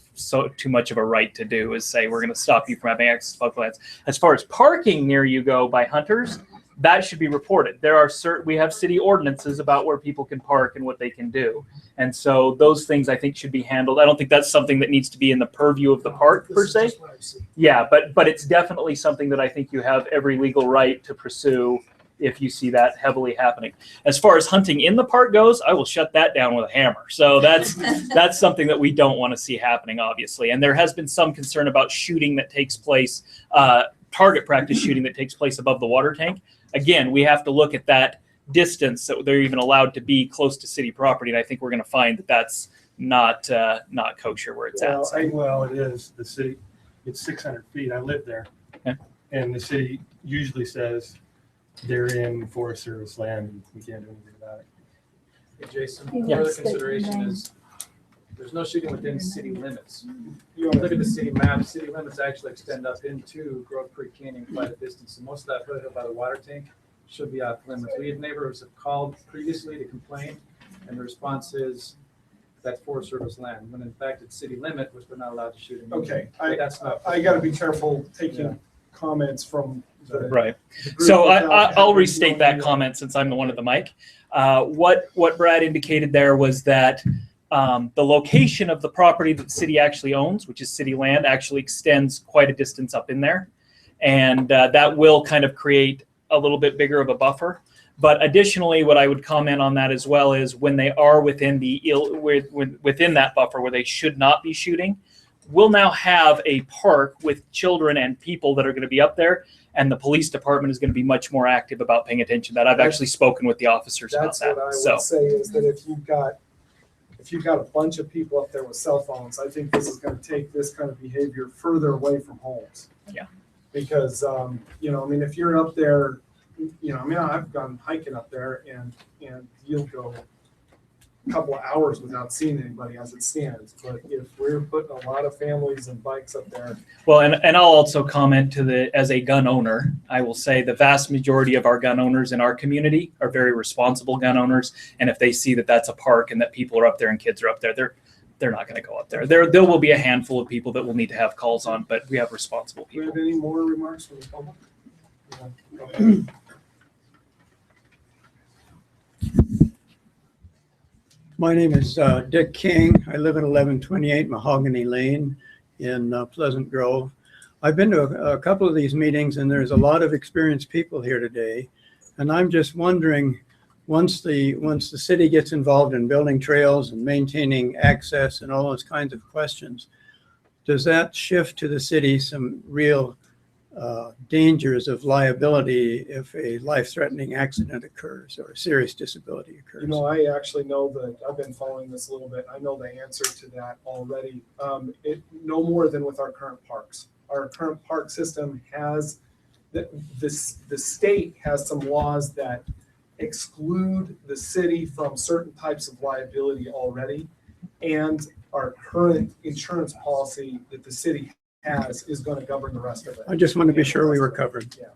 Speaker 7: too much of a right to do, is say we're going to stop you from having access to public lands. As far as parking near you go by hunters, that should be reported. We have city ordinances about where people can park and what they can do. And so those things I think should be handled. I don't think that's something that needs to be in the purview of the park per se. Yeah, but it's definitely something that I think you have every legal right to pursue if you see that heavily happening. As far as hunting in the park goes, I will shut that down with a hammer. So that's something that we don't want to see happening, obviously. And there has been some concern about shooting that takes place, target practice shooting that takes place above the water tank. Again, we have to look at that distance that they're even allowed to be close to city property. And I think we're going to find that that's not kosher where it's at. So.
Speaker 5: Well, it is. The city, it's 600 feet. I live there.
Speaker 7: Okay.
Speaker 5: And the city usually says they're in Forest Service land and we can't do anything about it.
Speaker 14: Hey, Jason, further consideration is there's no shooting within city limits. You look at the city map, city limits actually extend up into Grove Creek Canyon quite a distance. And most of that foothills by the water tank should be off limits. We had neighbors have called previously to complain, and the response is that's Forest Service land, when in fact it's city limit, which we're not allowed to shoot in.
Speaker 1: Okay,
Speaker 14: that's not.
Speaker 1: I got to be careful taking comments from the
Speaker 7: Right.
Speaker 1: the group
Speaker 7: So
Speaker 1: without
Speaker 7: I'll
Speaker 1: having
Speaker 7: restate
Speaker 1: you
Speaker 7: that
Speaker 1: on the-
Speaker 7: comment since I'm the one at the mic. What Brad indicated there was that the location of the property that the city actually owns, which is city land, actually extends quite a distance up in there. And that will kind of create a little bit bigger of a buffer. But additionally, what I would comment on that as well is when they are within within that buffer where they should not be shooting, we'll now have a park with children and people that are going to be up there, and the police department is going to be much more active about paying attention to that. I've actually spoken with the officers about
Speaker 1: That's
Speaker 7: that.
Speaker 1: what I
Speaker 7: So
Speaker 1: would say is that if you've got a bunch of people up there with cell phones, I think this is going to take this kind of behavior further away from homes.
Speaker 7: Yeah.
Speaker 1: Because if you're up there, I've gone hiking up there and you'll go a couple of hours without seeing anybody as it stands. But if we're putting a lot of families and bikes up there.
Speaker 7: well, and I'll also comment as a gun owner, I will say the vast majority of our gun owners in our community are very responsible gun owners. And if they see that that's a park and that people are up there and kids are up there, they're not going to go up there. There will be a handful of people that will need to have calls on, but we have responsible
Speaker 1: Do we
Speaker 7: people.
Speaker 1: have any more remarks from the public? Yeah, go ahead.
Speaker 15: My name is Dick King. I live at 1128 Mahogany Lane in Pleasant Grove. I've been to a couple of these meetings, and there's a lot of experienced people here today. And I'm just wondering, once the city gets involved in building trails and maintaining access and all those kinds of questions, does that shift to the city some real dangers of liability if a life-threatening accident occurs or a serious disability occurs?
Speaker 1: You know, I actually know that, I've been following this a little bit. I know the answer to that already. No more than with our current parks. Our current park system has, the state has some laws that exclude the city from certain types of liability already. And our current insurance policy that the city has is going to govern the rest of it.
Speaker 15: I just want to be sure we were covered.
Speaker 1: Yeah.